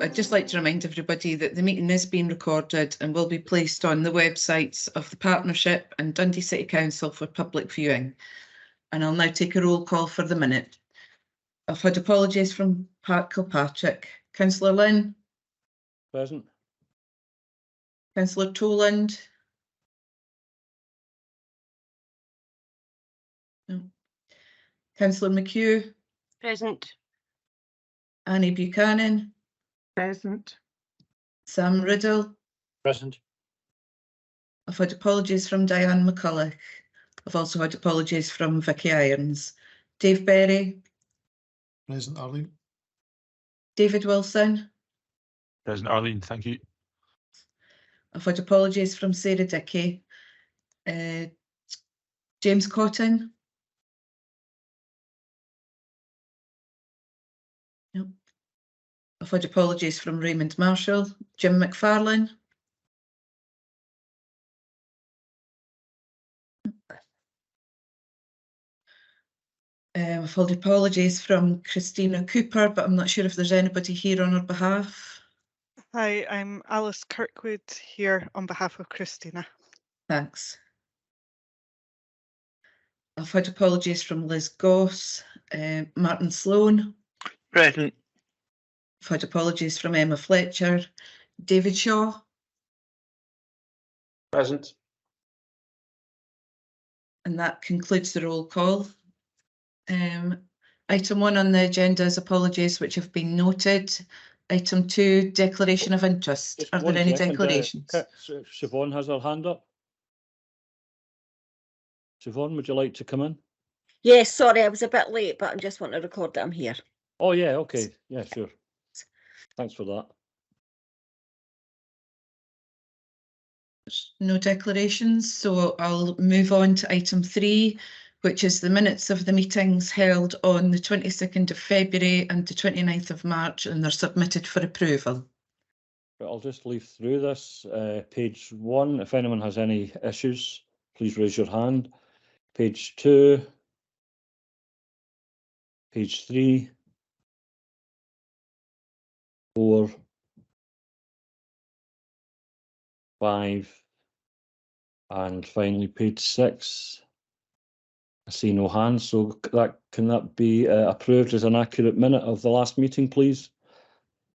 I'd just like to remind everybody that the meeting is being recorded and will be placed on the websites of the Partnership and Dundee City Council for public viewing. And I'll now take a roll call for the minute. I've had apologies from Pat Kilpatrick. Councillor Lynn? Present. Councillor Toland? No. Councillor McHugh? Present. Annie Buchanan? Present. Sam Riddle? Present. I've had apologies from Diane McCulloch. I've also had apologies from Vicky Irons. Dave Berry? Present, Arlene. David Wilson? Present, Arlene, thank you. I've had apologies from Sarah Dickey. James Cotton? No. I've had apologies from Raymond Marshall. Jim McFarlane? I've had apologies from Christina Cooper, but I'm not sure if there's anybody here on her behalf. Hi, I'm Alice Kirkwood here on behalf of Christina. Thanks. I've had apologies from Liz Goss, Martin Sloan. Present. I've had apologies from Emma Fletcher. David Shaw. Present. And that concludes the roll call. Item 1 on the agenda is apologies which have been noted. Item 2, declaration of interest. Just Are there one any second, declarations? Siobhan has her hand up. Siobhan, would you like to come in? Yes, sorry, I was a bit late, but I just want to record that I'm here. Oh, yeah, okay. Yeah, sure. Thanks for that. No declarations, so I'll move on to item 3, which is the minutes of the meetings held on the 22nd of February and the 29th of March, and they're submitted for approval. I'll just leaf through this. Page 1, if anyone has any issues, please raise your hand. Page 2. Page 3. 4. 5. And finally page 6. I see no hands, so can that be approved as an accurate minute of the last meeting, please?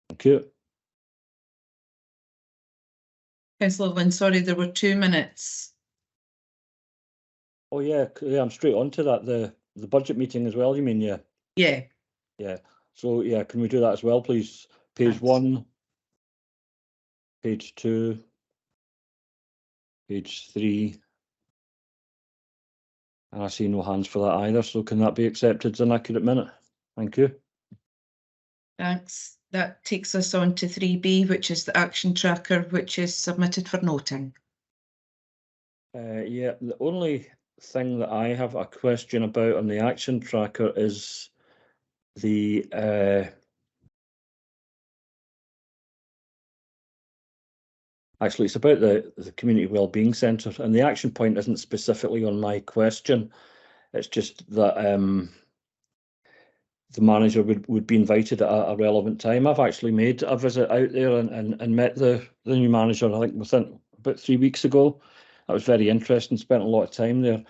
Thank you. Councillor Lynn, sorry, there were 2 minutes. Oh yeah, I'm straight on to that. The budget meeting as well, you mean? Yeah. Yeah. Yeah. So yeah, can we do that as well, please? Page Thanks. 1, page 2, page 3. And I see no hands for that either, so can that be accepted as an accurate minute? Thank you. Thanks. That takes us on to 3B, which is the action tracker, which is submitted for noting. Yeah, the only thing that I have a question about on the action tracker is the actually it's about the community wellbeing centre, and the action point isn't specifically on my question. It's just that the manager would be invited at a relevant time. I've actually made a visit out there and met the new manager, I think within about 3 weeks ago. That was very interesting, spent a lot of time there.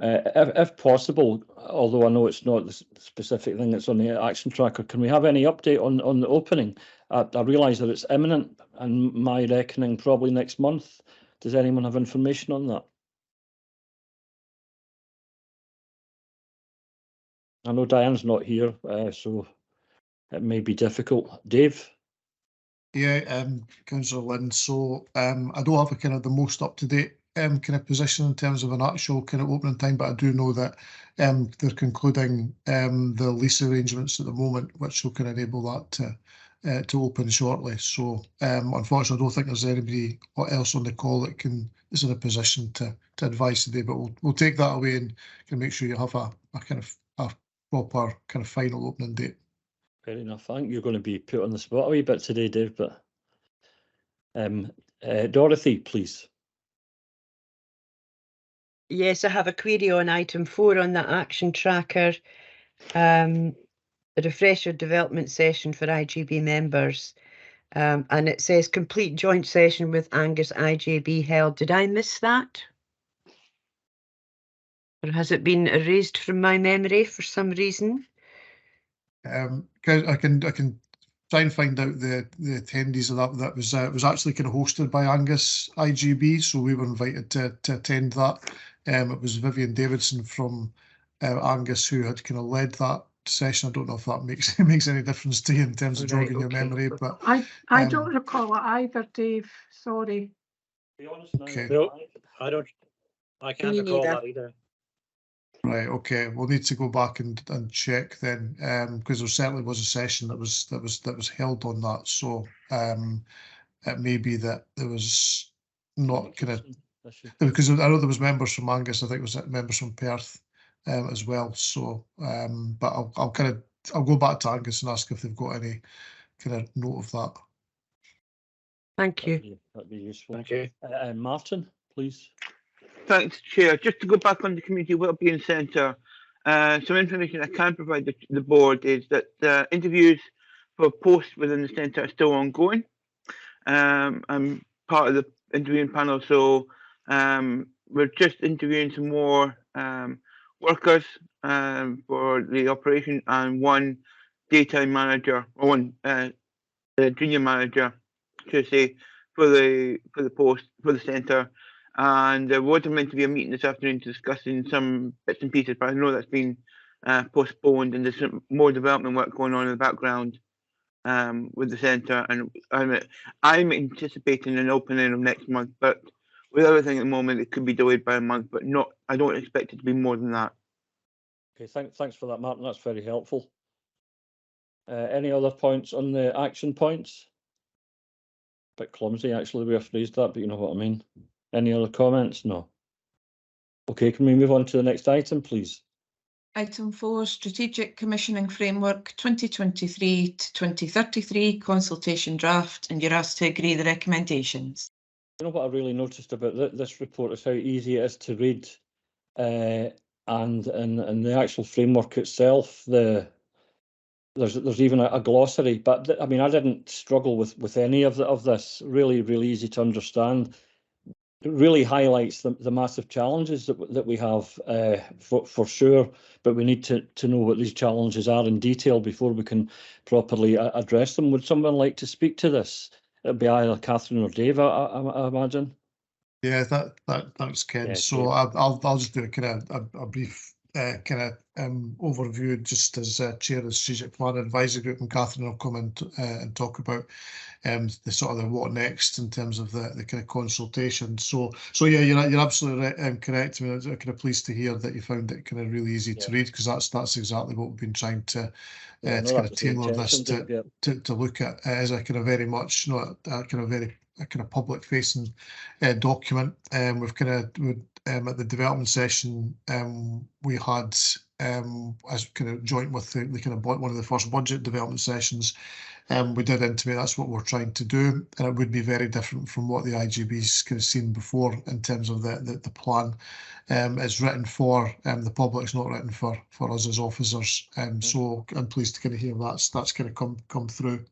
If possible, although I know it's not the specific thing that's on the action tracker, can we have any update on the opening? I realise that it's imminent, and my reckoning probably next month. Does anyone have information on that? I know Diane's not here, so it may be difficult. Dave? Yeah, Councillor Lynn. So I don't have a kind of the most up-to-date kind of position in terms of an actual kind of opening time, but I do know that they're concluding the lease arrangements at the moment, which will kind of enable that to open shortly. So unfortunately, I don't think there's anybody else on the call that is in a position to advise today, but we'll take that away and can make sure you have a kind of a proper kind of final opening date. Fair enough. I think you're going to be put on the spot a wee bit today, Dave, but Dorothy, please. Yes, I have a query on item 4 on the action tracker. The refresher development session for IJB members. And it says complete joint session with Angus IJB held. Did I miss that? Or has it been erased from my memory for some reason? I can try and find out the attendees of that. That was it was actually kind of hosted by Angus IJB, so we were invited to attend that. It was Vivian Davidson from Angus who had kind of led that session. I don't know if that makes any difference to you in terms of Right, jogging your okay. memory, but I don't recall it either, Dave. Sorry. To be honest, Okay. No, I can't Me recall neither. that either. right, okay, we'll need to go back and check then, because there certainly was a session that was held on that. So it may be that there was not kind of, because I know there was members from Angus. I think it was members from Perth as well. So but I'll go back to Angus and ask if they've got any kind of note of that. Thank you. That'd be useful. Thank you. Martin, please. Thanks, Chair. Just to go back on the Community Wellbeing Centre, some information I can provide the board is that interviews for posts within the centre are still ongoing. I'm part of the interviewing panel, so we're just interviewing some more workers for the operation and one daytime manager or one junior manager, to say, for the post for the centre. And there was meant to be a meeting this afternoon discussing some bits and pieces, but I know that's been postponed, and there's some more development work going on in the background with the centre. And I'm anticipating an opening of next month, but with everything at the moment, it could be delayed by a month, but not. I don't expect it to be more than that. Okay, thanks for that, Martin. That's very helpful. Any other points on the action points? Bit clumsy, actually, we have phrased that, but you know what I mean. Any other comments? No. Okay, can we move on to the next item, please? Item 4, Strategic Commissioning Framework 2023 to 2033 consultation draft, and you're asked to agree the recommendations. You know what I really noticed about this report is how easy it is to read, and the actual framework itself. There's even a glossary, but I mean, I didn't struggle with any of this. Really easy to understand. It really highlights the massive challenges that we have for sure, but we need to know what these challenges are in detail before we can properly address them. Would someone like to speak to this? It'd be either Catherine or Dave, I imagine. Yeah, thanks, Ken. Yeah, so Dave. I'll just do a brief overview, just as chair of the Strategic Plan Advisory Group, and Catherine will come and talk about the sort of the what next in terms of the kind of consultation. So yeah, you're absolutely correct. I mean, I'm kind of pleased to hear that you found it kind of really easy to read, because that's exactly what we've been trying to kind of tailor this to look at as a kind of very much not a kind of very a kind of public facing document. We've kind of at the development session we had as kind of joint with the kind of one of the first budget development sessions, we did intimate that's what we're trying to do, and it would be very different from what the IJB's kind of seen before in terms of the plan. It's written for the public, it's not written for us as officers. So I'm pleased to kind of hear that's kind of come through.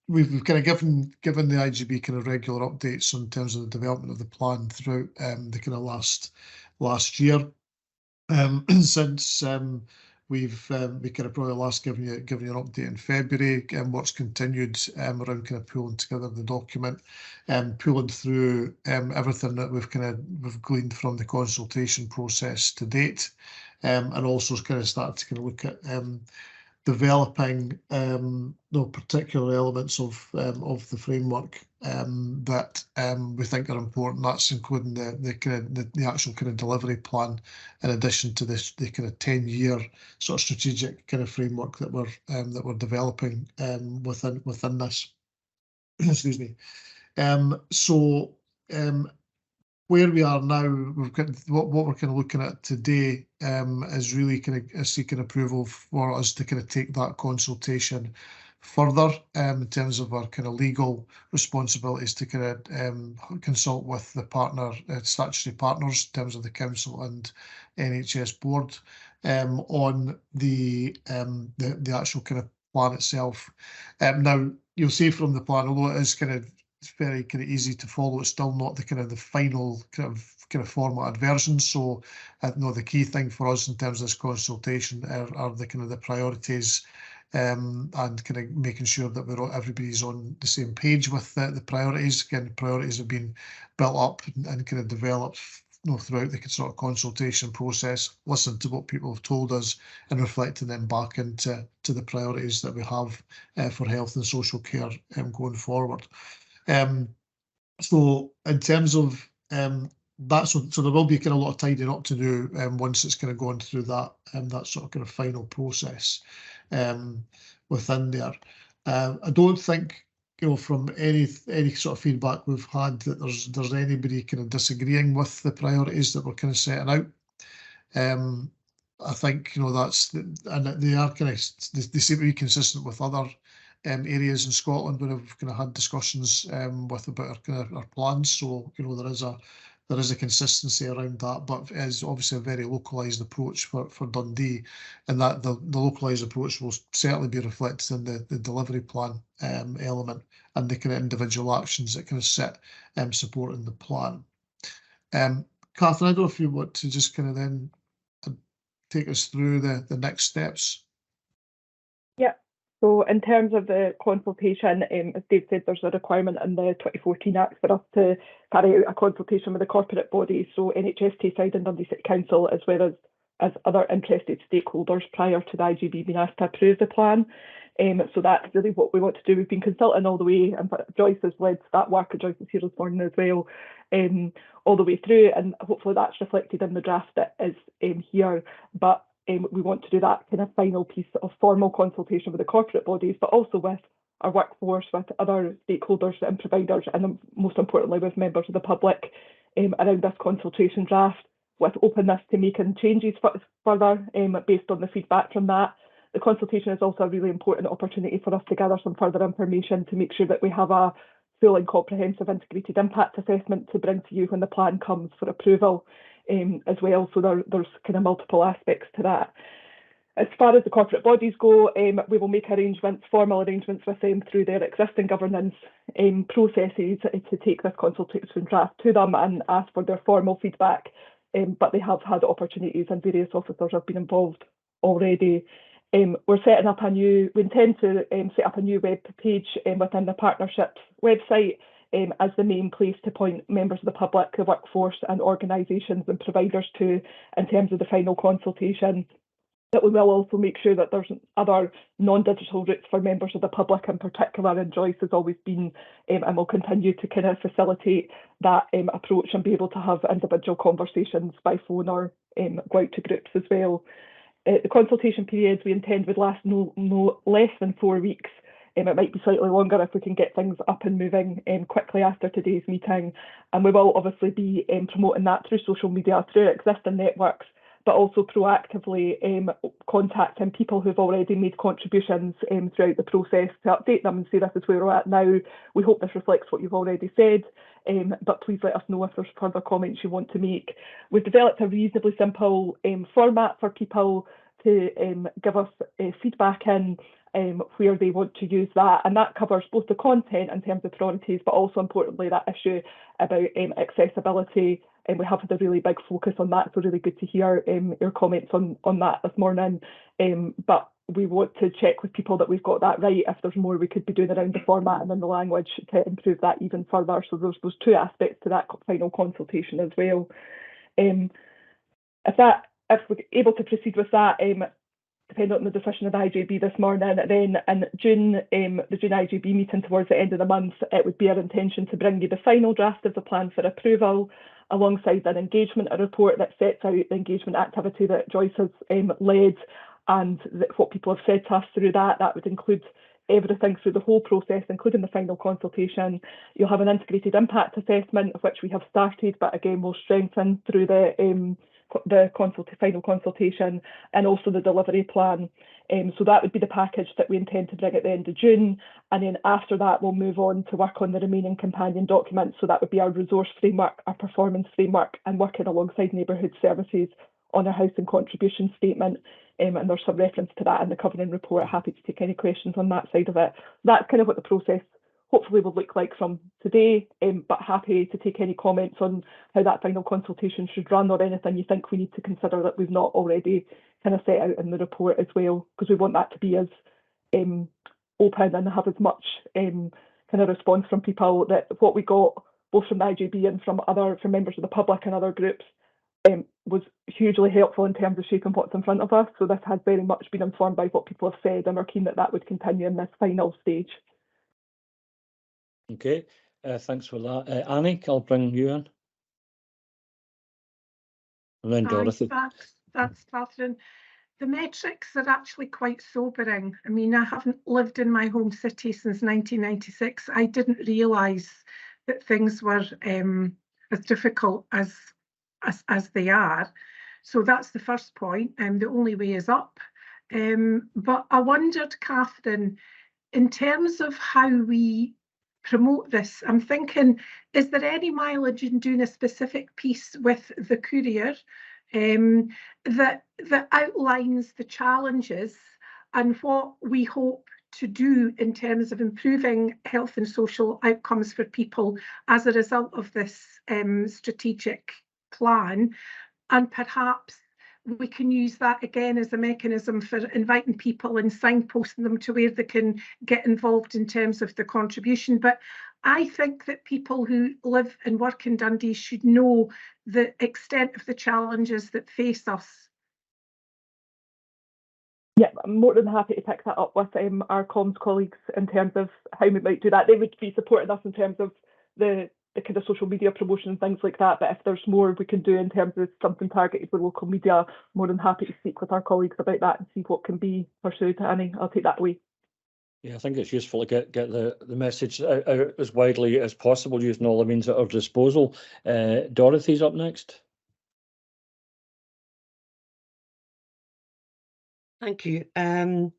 We've kind of given the IJB kind of regular updates in terms of the development of the plan throughout the kind of last year. Since we kind of probably last given you an update in February, work's continued around kind of pulling together the document, pulling through everything that we've gleaned from the consultation process to date, and also kind of started to kind of look at developing particular elements of the framework that we think are important. That's including the actual kind of delivery plan, in addition to the kind of 10-year sort of strategic kind of framework that we're developing within this. Excuse me. Where we are now, we've got what we're kind of looking at today is really kind of seeking approval for us to kind of take that consultation further in terms of our kind of legal responsibilities to kind of consult with the statutory partners in terms of the council and NHS board on the actual kind of plan itself. Now, you'll see from the plan, although it is it's very kind of easy to follow, it's still not the final kind of formatted version. So I know the key thing for us in terms of this consultation are the kind of the priorities, and kind of making sure that everybody's on the same page with the priorities. Again, priorities have been built up and kind of developed throughout the sort of consultation process, listen to what people have told us and reflecting them back into the priorities that we have for health and social care going forward. So in terms of that, so there will be kind of a lot of tidying up to do once it's kind of gone through that sort of kind of final process within there. I don't think, from any sort of feedback we've had, that there's anybody kind of disagreeing with the priorities that we're kind of setting out. I think that's and they are kind of they seem to be consistent with other areas in Scotland where we've kind of had discussions with about our plans. So there is a consistency around that, but it is obviously a very localised approach for Dundee, and that the localised approach will certainly be reflected in the delivery plan element and the kind of individual actions that kind of sit supporting the plan. Catherine, I don't know if you want to just kind of then take us through the next steps. Yeah. So in terms of the consultation, as Dave said, there's a requirement in the 2014 Act for us to carry out a consultation with the corporate bodies, so NHS Tayside and Dundee City Council, as well as other interested stakeholders prior to the IJB being asked to approve the plan. So that's really what we want to do. We've been consulting all the way, and Joyce has led that work, and Joyce is here this morning as well, all the way through, and hopefully that's reflected in the draft that is here. But we want to do that kind of final piece of formal consultation with the corporate bodies, but also with our workforce, with other stakeholders and providers, and most importantly with members of the public around this consultation draft, with openness to making changes further based on the feedback from that. The consultation is also a really important opportunity for us to gather some further information to make sure that we have a full and comprehensive integrated impact assessment to bring to you when the plan comes for approval as well. So there's kind of multiple aspects to that. As far as the corporate bodies go, we will make formal arrangements with them through their existing governance processes to take this consultation draft to them and ask for their formal feedback. But they have had opportunities, and various officers have been involved already. We're setting up we intend to set up a new web page within the partnership's website as the main place to point members of the public, the workforce and organisations and providers to in terms of the final consultation. That we will also make sure that there's other non-digital routes for members of the public in particular, and Joyce has always been and will continue to kind of facilitate that approach and be able to have individual conversations by phone or go out to groups as well. The consultation periods we intend would last no less than 4 weeks. It might be slightly longer if we can get things up and moving quickly after today's meeting. And we will obviously be promoting that through social media, through existing networks, but also proactively contacting people who've already made contributions throughout the process to update them and say this is where we're at now. We hope this reflects what you've already said, but please let us know if there's further comments you want to make. We've developed a reasonably simple format for people to give us feedback in where they want to use that, and that covers both the content in terms of priorities, but also importantly that issue about accessibility. And we have had a really big focus on that, so really good to hear your comments on that this morning. But we want to check with people that we've got that right, if there's more we could be doing around the format and in the language to improve that even further. So there's those two aspects to that final consultation as well. If we're able to proceed with that, depending on the decision of the IJB this morning, then in June, the June IJB meeting towards the end of the month, it would be our intention to bring you the final draft of the plan for approval, alongside an engagement report that sets out the engagement activity that Joyce has led, and what people have said to us through that. That would include everything through the whole process, including the final consultation. You'll have an integrated impact assessment, of which we have started, but again we'll strengthen through the final consultation, and also the delivery plan. So that would be the package that we intend to bring at the end of June, and then after that we'll move on to work on the remaining companion documents. So that would be our resource framework, our performance framework, and working alongside neighbourhood services on our housing contribution statement and there's some reference to that in the covering report. Happy to take any questions on that side of it. That's kind of what the process hopefully will look like from today, but happy to take any comments on how that final consultation should run, or anything you think we need to consider that we've not already kind of set out in the report as well, because we want that to be as open and have as much kind of response from people. That what we got both from the IJB and from members of the public and other groups was hugely helpful in terms of shaping what's in front of us. So this has very much been informed by what people have said, and we're keen that that would continue in this final stage. Okay, thanks for that. Annie, I'll bring you in. And then Dorothy. That's Catherine. The metrics are actually quite sobering. I mean, I haven't lived in my home city since 1996. I didn't realise that things were as difficult as they are. So that's the first point, and the only way is up. But I wondered, Catherine, in terms of how we promote this, I'm thinking, is there any mileage in doing a specific piece with the Courier that outlines the challenges and what we hope to do in terms of improving health and social outcomes for people as a result of this strategic plan? And perhaps we can use that again as a mechanism for inviting people and signposting them to where they can get involved in terms of the contribution. But I think that people who live and work in Dundee should know the extent of the challenges that face us. Yeah, I'm more than happy to pick that up with our comms colleagues in terms of how we might do that. They would be supporting us in terms of the kind of social media promotion and things like that. But if there's more we can do in terms of something targeted for local media, more than happy to speak with our colleagues about that and see what can be pursued. Annie, I'll take that away. Yeah, I think it's useful to get the message out as widely as possible, using all the means at our disposal. Dorothy's up next. Thank you. I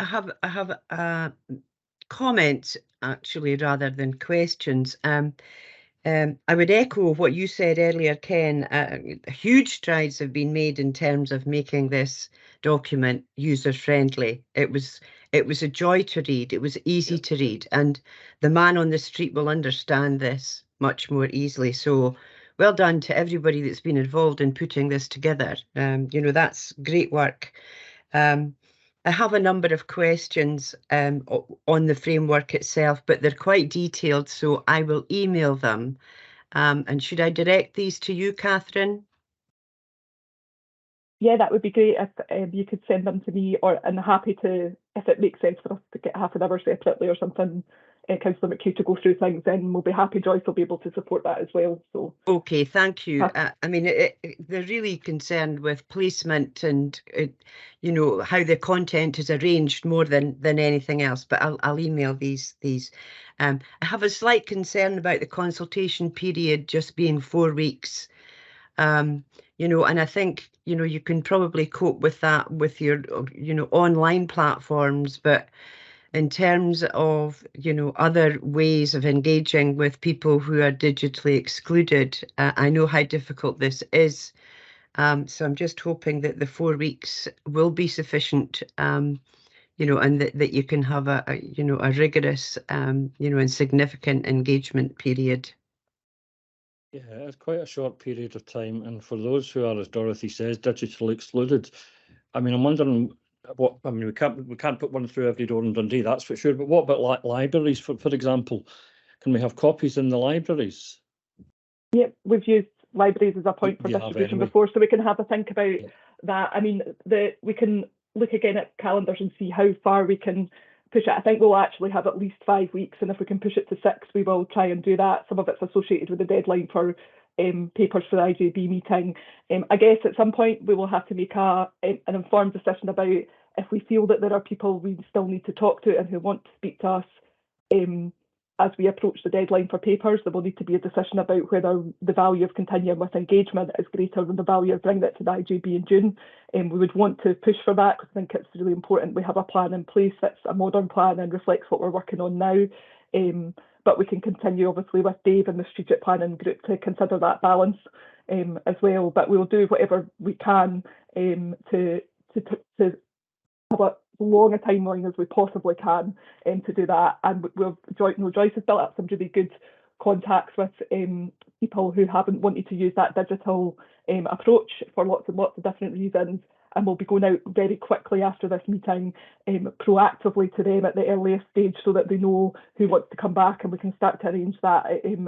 have comments actually rather than questions. I would echo what you said earlier, Ken. Huge strides have been made in terms of making this document user-friendly. It was a joy to read. It was easy to read, and the man on the street will understand this much more easily. So well done to everybody that's been involved in putting this together. That's great work. I have a number of questions on the framework itself, but they're quite detailed, so I will email them. And should I direct these to you, Catherine? Yeah, that would be great if you could send them to me, and happy to, if it makes sense for us to get half an hour separately or something, Councillor McHugh, to go through things, then we'll be happy. Joyce will be able to support that as well. So okay, thank you. I mean, they're really concerned with placement and how the content is arranged more than anything else. But I'll email these. I have a slight concern about the consultation period just being 4 weeks. And I think you can probably cope with that with your online platforms, but in terms of other ways of engaging with people who are digitally excluded, I know how difficult this is. So I'm just hoping that the 4 weeks will be sufficient, and that you can have a rigorous and significant engagement period. Yeah, it's quite a short period of time, and for those who are, as Dorothy says, digitally excluded, I mean, I'm wondering we can't put one through every door in Dundee, that's for sure. But what about libraries, for example? Can we have copies in the libraries? Yeah, we've used libraries as a point for distribution before, so we can have a think about that. I mean, we can look again at calendars and see how far we can push it. I think we'll actually have at least 5 weeks, and if we can push it to 6, we will try and do that. Some of it's associated with the deadline for papers for the IJB meeting. I guess at some point we will have to make an informed decision about if we feel that there are people we still need to talk to and who want to speak to us as we approach the deadline for papers. There will need to be a decision about whether the value of continuing with engagement is greater than the value of bringing it to the IJB in June. We would want to push for that because I think it's really important we have a plan in place that's a modern plan and reflects what we're working on now. But we can continue obviously with Dave and the strategic planning group to consider that balance as well. But we'll do whatever we can to to have as long a timeline as we possibly can to do that. And Joyce has built up some really good contacts with people who haven't wanted to use that digital approach for lots and lots of different reasons. And we'll be going out very quickly after this meeting, proactively to them at the earliest stage so that they know who wants to come back, and we can start to arrange that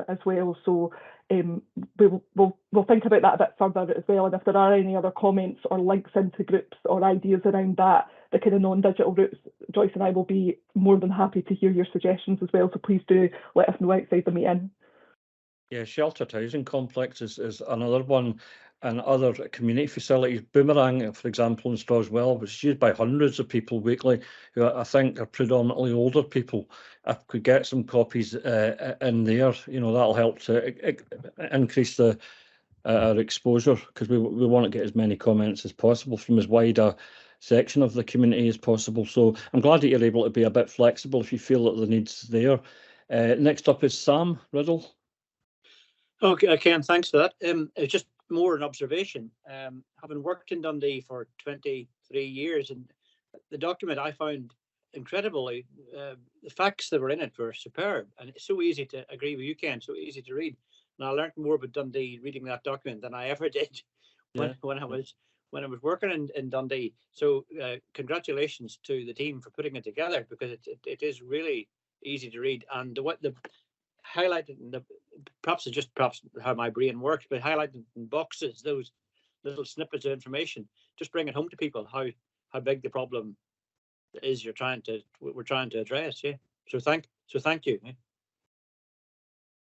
as well. So we'll think about that a bit further as well. And if there are any other comments or links into groups or ideas around that, the kind of non-digital routes, Joyce and I will be more than happy to hear your suggestions as well. So please do let us know outside the meeting. Yeah, sheltered housing complexes is another one, and other community facilities. Boomerang, for example, in Strawswell, which is used by hundreds of people weekly, who I think are predominantly older people. If we could get some copies in there, you know, that'll help to increase our exposure, because we want to get as many comments as possible from as wide a section of the community as possible. So I'm glad that you're able to be a bit flexible if you feel that the need's there. Next up is Sam Riddle. Okay, Ken, thanks for that. It's just more an observation. Having worked in Dundee for 23 years, and the document I found incredibly, the facts that were in it were superb, and it's so easy to agree with you, Ken, so easy to read. And I learned more about Dundee reading that document than I ever did when I was working in Dundee. So congratulations to the team for putting it together, because it is really easy to read. And what the highlighted in the perhaps how my brain works, but highlighted in boxes, those little snippets of information, just bring it home to people how big the problem is we're trying to address. Yeah. So thank you. Yeah.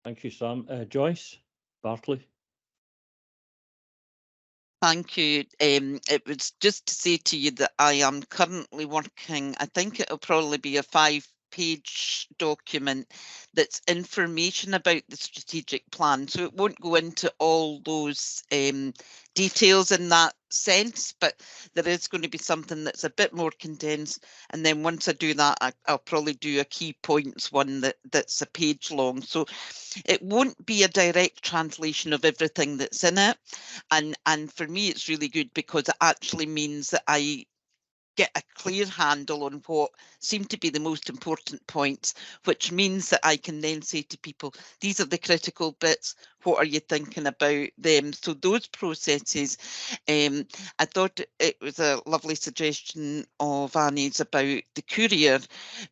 Thank you, Sam. Joyce Bartley. Thank you. It was just to say to you that I am currently working, I think it'll probably be a 5-page document that's information about the strategic plan. So it won't go into all those details in that sense, but there is going to be something that's a bit more condensed. And then once I do that, I'll probably do a key points one that's a page long. So it won't be a direct translation of everything that's in it. And for me, it's really good because it actually means that I get a clear handle on what seem to be the most important points, which means that I can then say to people, these are the critical bits, what are you thinking about them? So those processes, I thought it was a lovely suggestion of Annie's about the courier,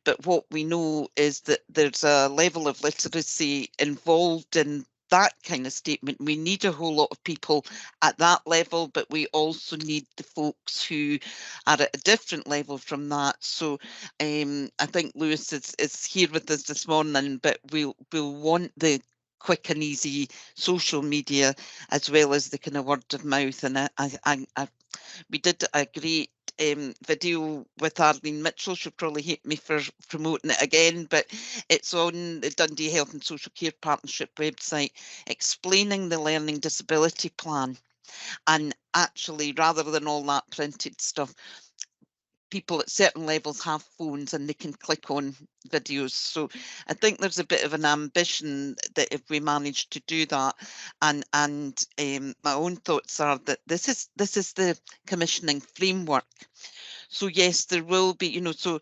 but what we know is that there's a level of literacy involved in that kind of statement. We need a whole lot of people at that level, but we also need the folks who are at a different level from that. So I think Lewis is here with us this morning, but we'll want the quick and easy social media as well as the kind of word of mouth. And we did a great video with Arlene Mitchell. She'll probably hate me for promoting it again, but it's on the Dundee Health and Social Care Partnership website, explaining the learning disability plan. And actually, rather than all that printed stuff, people at certain levels have phones and they can click on videos. So I think there's a bit of an ambition that if we manage to do that, and my own thoughts are that this is the commissioning framework. So yes, there will be, you know, so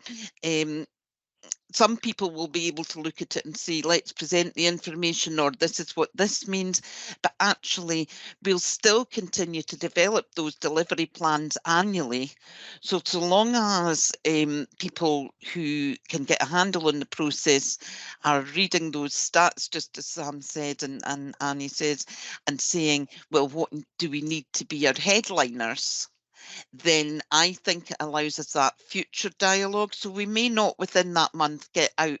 some people will be able to look at it and say, let's present the information, or this is what this means. But actually, we'll still continue to develop those delivery plans annually. So long as people who can get a handle on the process are reading those stats, just as Sam said and Annie says, and saying, well, what do we need to be our headliners? Then I think it allows us that future dialogue. So we may not within that month get out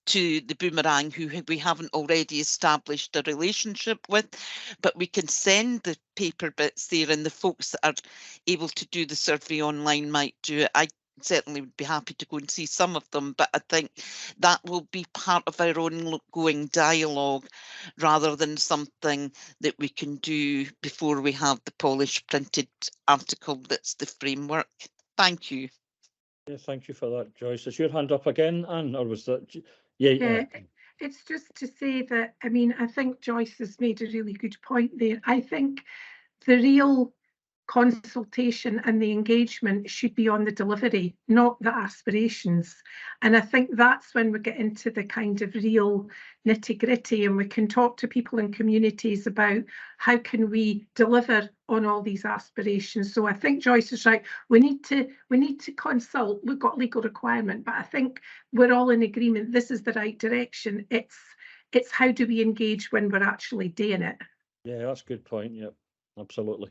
to the Boomerang who we haven't already established a relationship with, but we can send the paper bits there, and the folks that are able to do the survey online might do it. I certainly would be happy to go and see some of them, but I think that will be part of our ongoing dialogue rather than something that we can do before we have the polished printed article that's the framework. Thank you. Yeah, thank you for that, Joyce. Is your hand up again, Anne, or was that? Yeah. It's just to say that, I mean, I think Joyce has made a really good point there. I think the real consultation and the engagement should be on the delivery, not the aspirations. And I think that's when we get into the kind of real nitty-gritty, and we can talk to people in communities about how can we deliver on all these aspirations. So I think Joyce is right. We need to consult. We've got legal requirement, but I think we're all in agreement this is the right direction. It's how do we engage when we're actually doing it. Yeah, that's a good point. Yep, absolutely.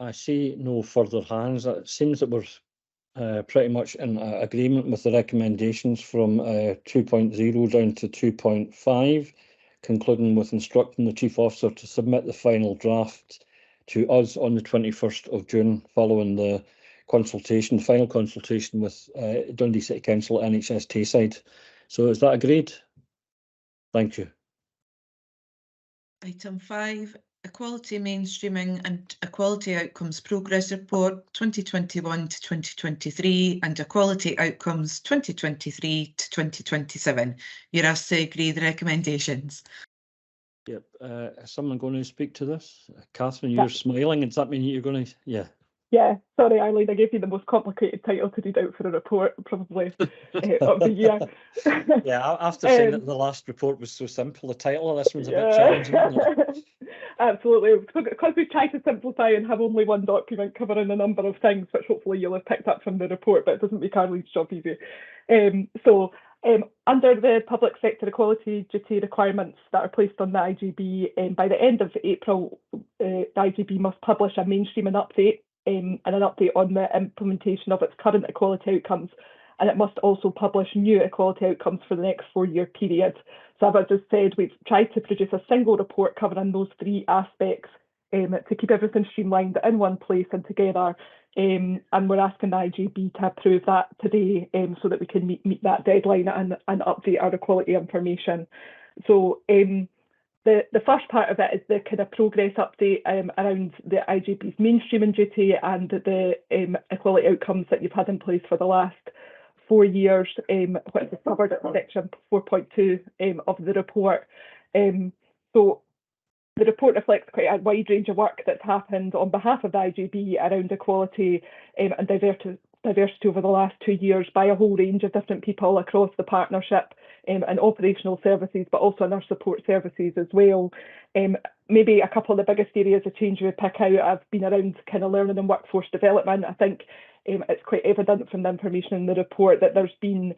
I see no further hands. It seems that we're pretty much in agreement with the recommendations from 2.0 down to 2.5, concluding with instructing the Chief Officer to submit the final draft to us on the 21st of June, following the consultation, final consultation with Dundee City Council NHS Tayside. So is that agreed? Thank you. Item 5, Equality Mainstreaming and Equality Outcomes Progress Report 2021 to 2023 and Equality Outcomes 2023 to 2027. You're asked to agree the recommendations. Yep. Is someone going to speak to this? Catherine, you're smiling. Does that mean you're going to? Yeah. Yeah, sorry, Eileen, I gave you the most complicated title to read out for a report, probably, of the year. Yeah, after saying that the last report was so simple, the title of this one's a bit challenging, isn't it? Absolutely, because we try to simplify and have only one document covering a number of things, which hopefully you'll have picked up from the report, but it doesn't make Eileen's job easy. Under the public sector equality duty requirements that are placed on the IJB, by the end of April, the IJB must publish a mainstreaming update and an update on the implementation of its current equality outcomes, and it must also publish new equality outcomes for the next 4-year period. So as I just said, we've tried to produce a single report covering those 3 aspects to keep everything streamlined in one place and together, and we're asking the IJB to approve that today so that we can meet that deadline and update our equality information. So the first part of it is the kind of progress update around the IJB's mainstreaming duty and the equality outcomes that you've had in place for the last 4 years, which is covered at section 4.2 of the report. So the report reflects quite a wide range of work that's happened on behalf of the IJB around equality and diversity over the last 2 years by a whole range of different people across the partnership and operational services, but also in our support services as well. Maybe a couple of the biggest areas of change we pick out have been around kind of learning and workforce development. I think it's quite evident from the information in the report that there's been,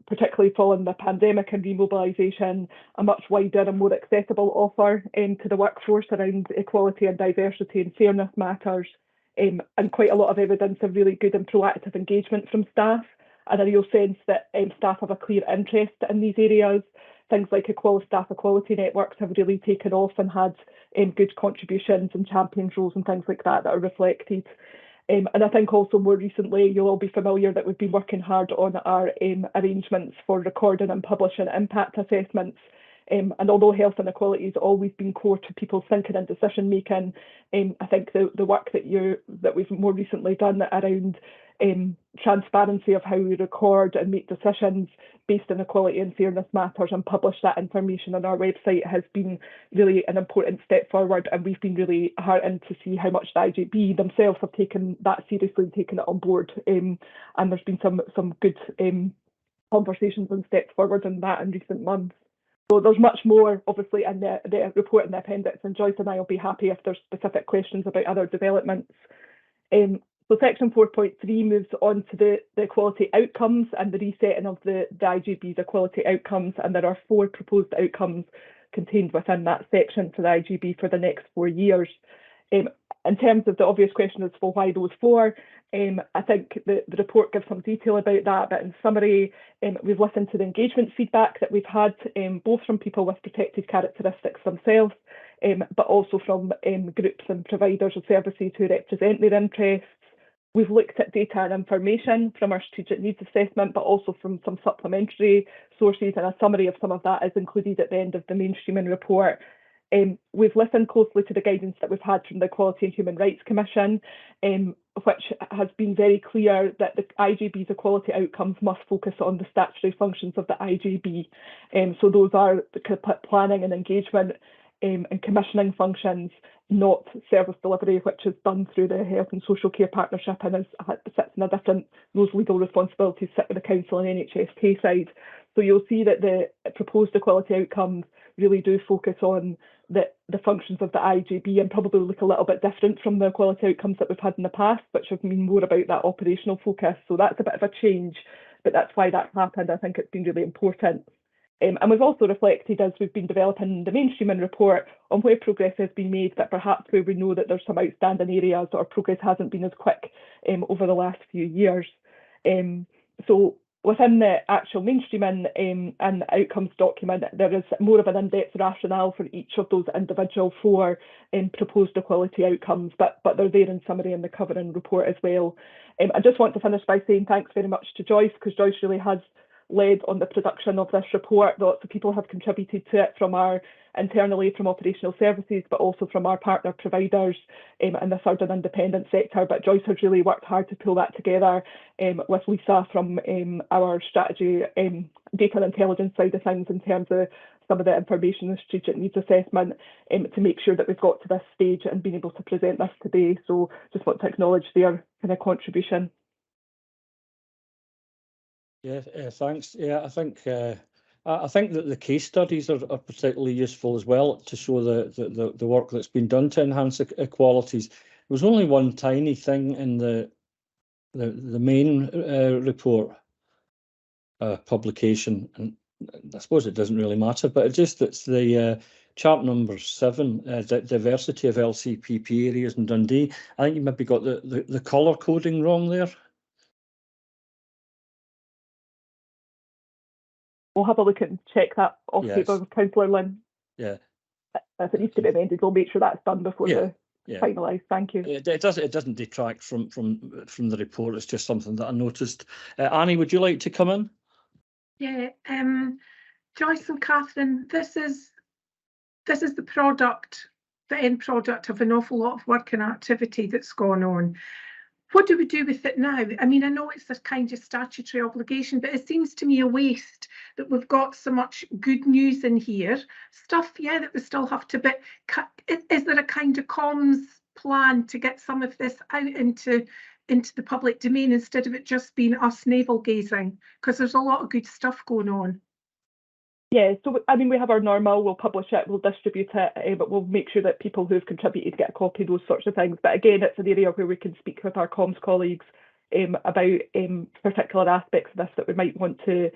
particularly following the pandemic and remobilisation, a much wider and more accessible offer to the workforce around equality and diversity and fairness matters, and quite a lot of evidence of really good and proactive engagement from staff, and a real sense that staff have a clear interest in these areas. Things like staff equality networks have really taken off and had good contributions and champions roles and things like that are reflected. And I think also more recently, you'll all be familiar that we've been working hard on our arrangements for recording and publishing impact assessments. And although health and equality has always been core to people's thinking and decision making, I think the work that we've more recently done around transparency of how we record and make decisions based on equality and fairness matters and publish that information on our website has been really an important step forward, and we've been really heartened to see how much the IJB themselves have taken that seriously and taken it on board, and there's been some good conversations and steps forward in that in recent months. So there's much more, obviously, in the report and the appendix, and Joyce and I will be happy if there's specific questions about other developments. So section 4.3 moves on to the equality outcomes and the resetting of the IJB's equality outcomes, and there are 4 proposed outcomes contained within that section for the IJB for the next 4 years. In terms of the obvious question as to why those 4, I think the report gives some detail about that, but in summary, we've listened to the engagement feedback that we've had, both from people with protected characteristics themselves, but also from groups and providers of services who represent their interests. We've looked at data and information from our strategic needs assessment, but also from some supplementary sources, and a summary of some of that is included at the end of the mainstreaming report. We've listened closely to the guidance that we've had from the Equality and Human Rights Commission, which has been very clear that the IJB's equality outcomes must focus on the statutory functions of the IJB. So those are the planning and engagement, and commissioning functions, not service delivery, which is done through the Health and Social Care Partnership and sits in a different, those legal responsibilities sit with the Council and NHSP side. So you'll see that the proposed equality outcomes really do focus on the functions of the IJB and probably look a little bit different from the equality outcomes that we've had in the past, which have been more about that operational focus. So that's a bit of a change, but that's why that happened. I think it's been really important. And we've also reflected, as we've been developing the mainstreaming report, on where progress has been made, but perhaps where we know that there's some outstanding areas or progress hasn't been as quick over the last few years. So within the actual mainstreaming and outcomes document, there is more of an in-depth rationale for each of those individual 4 proposed equality outcomes, but they're there in summary in the covering report as well. I just want to finish by saying thanks very much to Joyce, because Joyce really has led on the production of this report. Lots of people have contributed to it from our internally from operational services, but also from our partner providers and the third and independent sector. But Joyce has really worked hard to pull that together with Lisa from our strategy data and intelligence side of things in terms of some of the information and strategic needs assessment to make sure that we've got to this stage and been able to present this today. So just want to acknowledge their kind of contribution. Yeah, thanks. Yeah, I think that the case studies are particularly useful as well to show the work that's been done to enhance equalities. There was only one tiny thing in the main report publication, and I suppose it doesn't really matter, but it's just that's the chart number 7, diversity of LCPP areas in Dundee. I think you maybe got the colour coding wrong there. We'll have a look and check that off Yes. paper with Councillor Lynn. Yeah. If it needs to be amended, we'll make sure that's done before Yeah. the finalised. Thank you. It doesn't detract from the report. It's just something that I noticed. Annie, would you like to come in? Yeah, Joyce and Catherine, this is the product, the end product of an awful lot of work and activity that's gone on. What do we do with it now? I mean, I know it's a kind of statutory obligation, but it seems to me a waste that we've got so much good news in here. Stuff, yeah, that we still have to, but is there a kind of comms plan to get some of this out into the public domain instead of it just being us navel gazing? Because there's a lot of good stuff going on. Yeah, so I mean, we have our normal, we'll publish it, we'll distribute it, but we'll make sure that people who've contributed get a copy, those sorts of things. But again, it's an area where we can speak with our comms colleagues about particular aspects of this that we might want to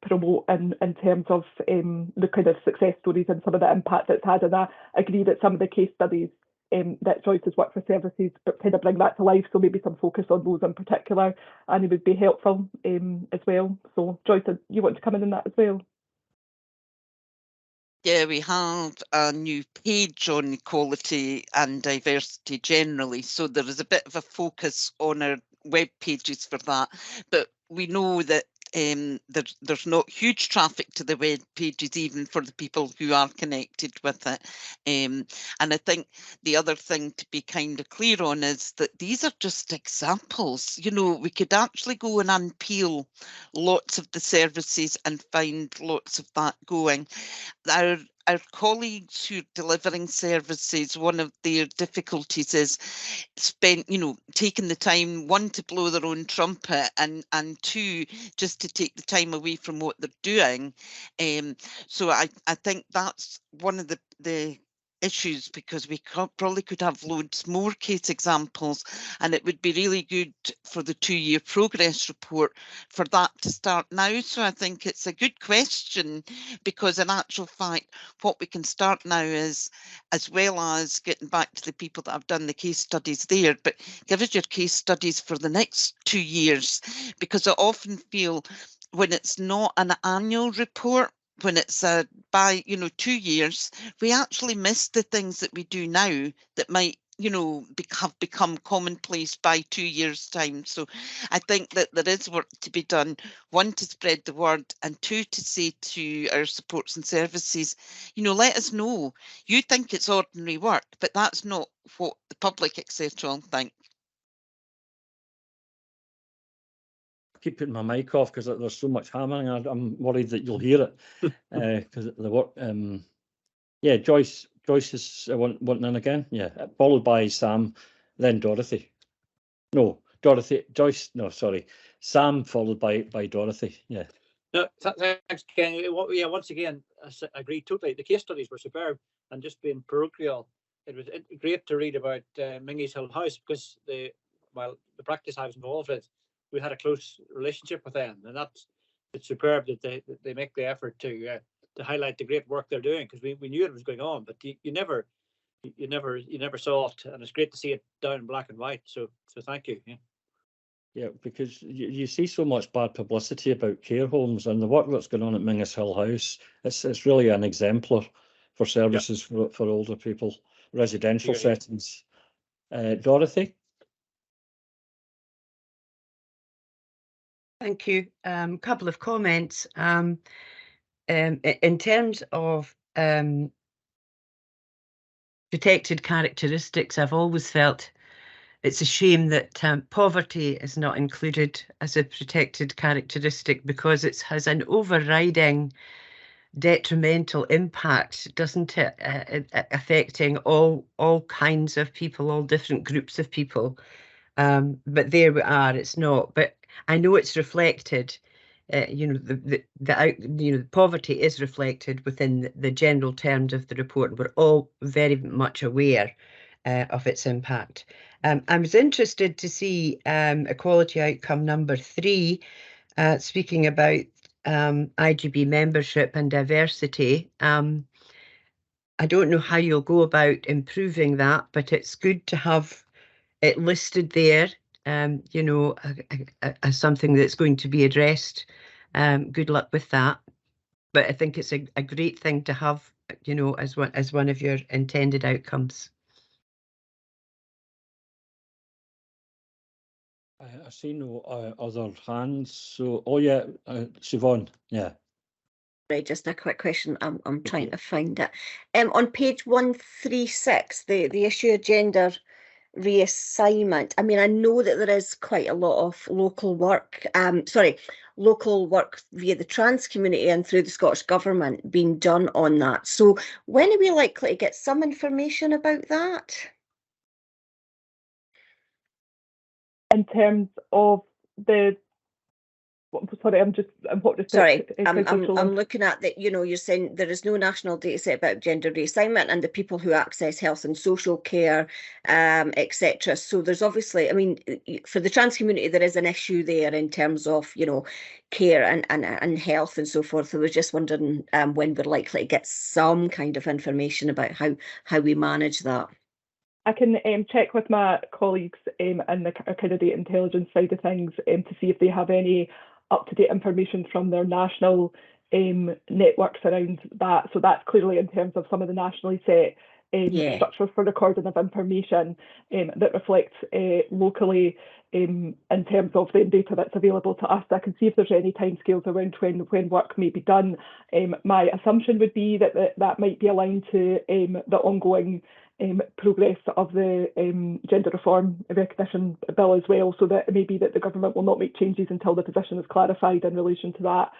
promote in terms of the kind of success stories and some of the impact it's had. And I agree that some of the case studies that Joyce has worked for services kind of bring that to life, so maybe some focus on those in particular, and it would be helpful as well. So Joyce, you want to come in on that as well? Yeah, we have a new page on equality and diversity generally, so there is a bit of a focus on our web pages for that, but we know that there's not huge traffic to the web pages even for the people who are connected with it. And I think the other thing to be kind of clear on is that these are just examples. You know, we could actually go and unpeel lots of the services and find lots of that going. Our colleagues who are delivering services, one of their difficulties is taking the time, 1, to blow their own trumpet, and 2, just to take the time away from what they're doing. So I think that's one of the issues, because we probably could have loads more case examples, and it would be really good for the 2-year progress report for that to start now. So I think it's a good question, because in actual fact what we can start now is, as well as getting back to the people that have done the case studies there, but give us your case studies for the next 2 years, because I often feel when it's not an annual report, when it's by 2 years, we actually miss the things that we do now that might have become commonplace by 2 years' time. So I think that there is work to be done, 1, to spread the word, and 2, to say to our supports and services, let us know. You think it's ordinary work, but that's not what the public, etc., think. Keep putting my mic off because there's so much hammering. I'm worried that you'll hear it because the work. Yeah, Joyce is wanting in again. Yeah, followed by Sam, then Dorothy. No, Joyce. No, sorry, Sam followed by Dorothy. Yeah. No, thanks, Ken. Yeah, once again, I agree totally. The case studies were superb, and just being parochial, it was great to read about Mingy's Hill House, because the practice I was involved with, we had a close relationship with them, and it's superb that they make the effort to highlight the great work they're doing, because we knew it was going on, but you never saw it, and it's great to see it down in black and white. So thank you. Yeah. Yeah, because you see so much bad publicity about care homes, and the work that's going on at Mingus Hill House, it's really an exemplar for services for older people, residential settings. Dorothy? Thank you. Couple of comments. In terms of protected characteristics, I've always felt it's a shame that poverty is not included as a protected characteristic, because it has an overriding detrimental impact, doesn't it, affecting all kinds of people, all different groups of people. But there we are, it's not. But I know it's reflected. The poverty is reflected within the general terms of the report, and we're all very much aware of its impact. I was interested to see equality outcome number 3, speaking about IJB membership and diversity. I don't know how you'll go about improving that, but it's good to have it listed there, as something that's going to be addressed. Good luck with that. But I think it's a great thing to have, as one of your intended outcomes. I see no other hands. So, Siobhan, yeah. Right, just a quick question. I'm trying to find it. On page 136, the issue of gender reassignment. I mean, I know that there is quite a lot of local work via the trans community and through the Scottish Government being done on that. So when are we likely to get some information about that? In terms of the, sorry, I'm looking at that. You're saying there is no national data set about gender reassignment and the people who access health and social care, etc. So there's obviously, I mean, for the trans community, there is an issue there in terms of, care and health and so forth. I was just wondering when we're likely to get some kind of information about how we manage that. I can check with my colleagues in the kind of data intelligence side of things to see if they have any up-to-date information from their national networks around that. So that's clearly in terms of some of the nationally set structures for recording of information that reflects locally in terms of the data that's available to us. I can see if there's any timescales around when work may be done. My assumption would be that might be aligned to the ongoing progress of the gender reform recognition bill as well, so that it may be that the government will not make changes until the position is clarified in relation to that.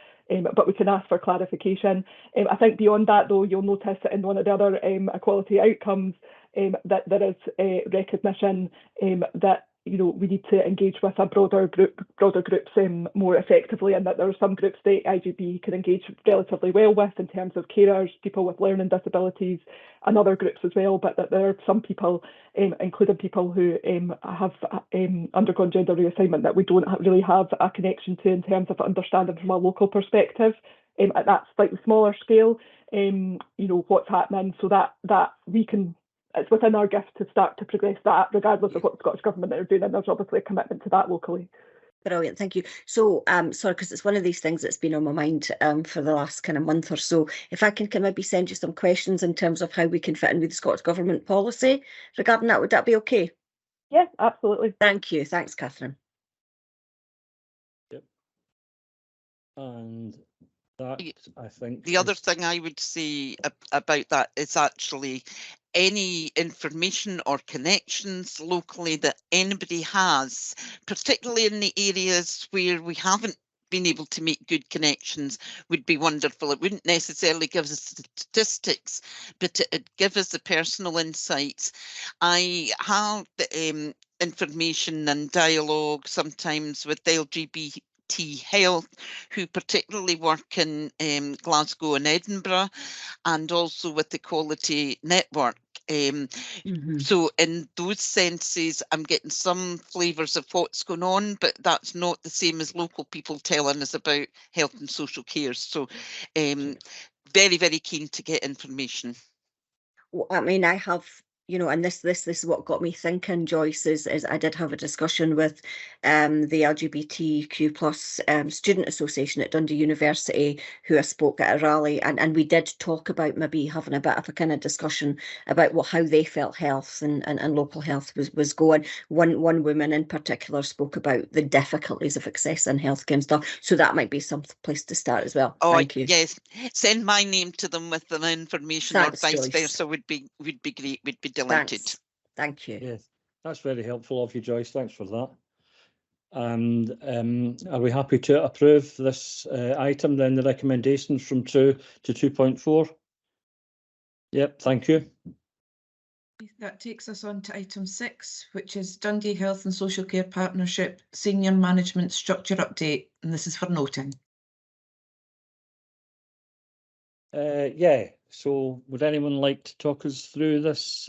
But we can ask for clarification. I think beyond that, though, you'll notice that in one of the other equality outcomes that there is recognition that we need to engage with a broader groups more effectively, and that there are some groups that IJB can engage relatively well with in terms of carers, people with learning disabilities, and other groups as well, but that there are some people, including people who have undergone gender reassignment, that we don't really have a connection to in terms of understanding from a local perspective at that slightly smaller scale, what's happening, so that we can. It's within our gift to start to progress that, regardless of what the Scottish Government are doing, and there's obviously a commitment to that locally. Brilliant, thank you. So, sorry, because it's one of these things that's been on my mind for the last kind of month or so. If I can maybe send you some questions in terms of how we can fit in with the Scottish Government policy regarding that, would that be okay? Yeah, absolutely. Thank you. Thanks, Catherine. Yep. And that, I think, the other thing I would say about that is actually any information or connections locally that anybody has, particularly in the areas where we haven't being able to make good connections would be wonderful. It wouldn't necessarily give us statistics, but it'd give us the personal insights. I have information and dialogue sometimes with LGBT Health, who particularly work in Glasgow and Edinburgh, and also with the Quality Network. So in those senses, I'm getting some flavours of what's going on, but that's not the same as local people telling us about health and social care. So very, very keen to get information. Well, I mean, I have, you know, and this is what got me thinking, Joyce, is I did have a discussion with the LGBTQ plus student association at Dundee University, who I spoke at a rally, and we did talk about maybe having a bit of a kind of discussion about how they felt health and local health was going. One woman in particular spoke about the difficulties of accessing healthcare and stuff. So that might be some place to start as well. Oh, Thank you. Yes, send my name to them with the information. Thanks, or vice Joyce. versa would be great. We'd be delighted. Thanks. Thank you. Yes, that's very helpful of you, Joyce. Thanks for that. And are we happy to approve this item then, the recommendations from 2 to 2.4? Yep, thank you. That takes us on to item 6, which is Dundee Health and Social Care Partnership Senior Management Structure Update, and this is for noting. Yeah, so would anyone like to talk us through this?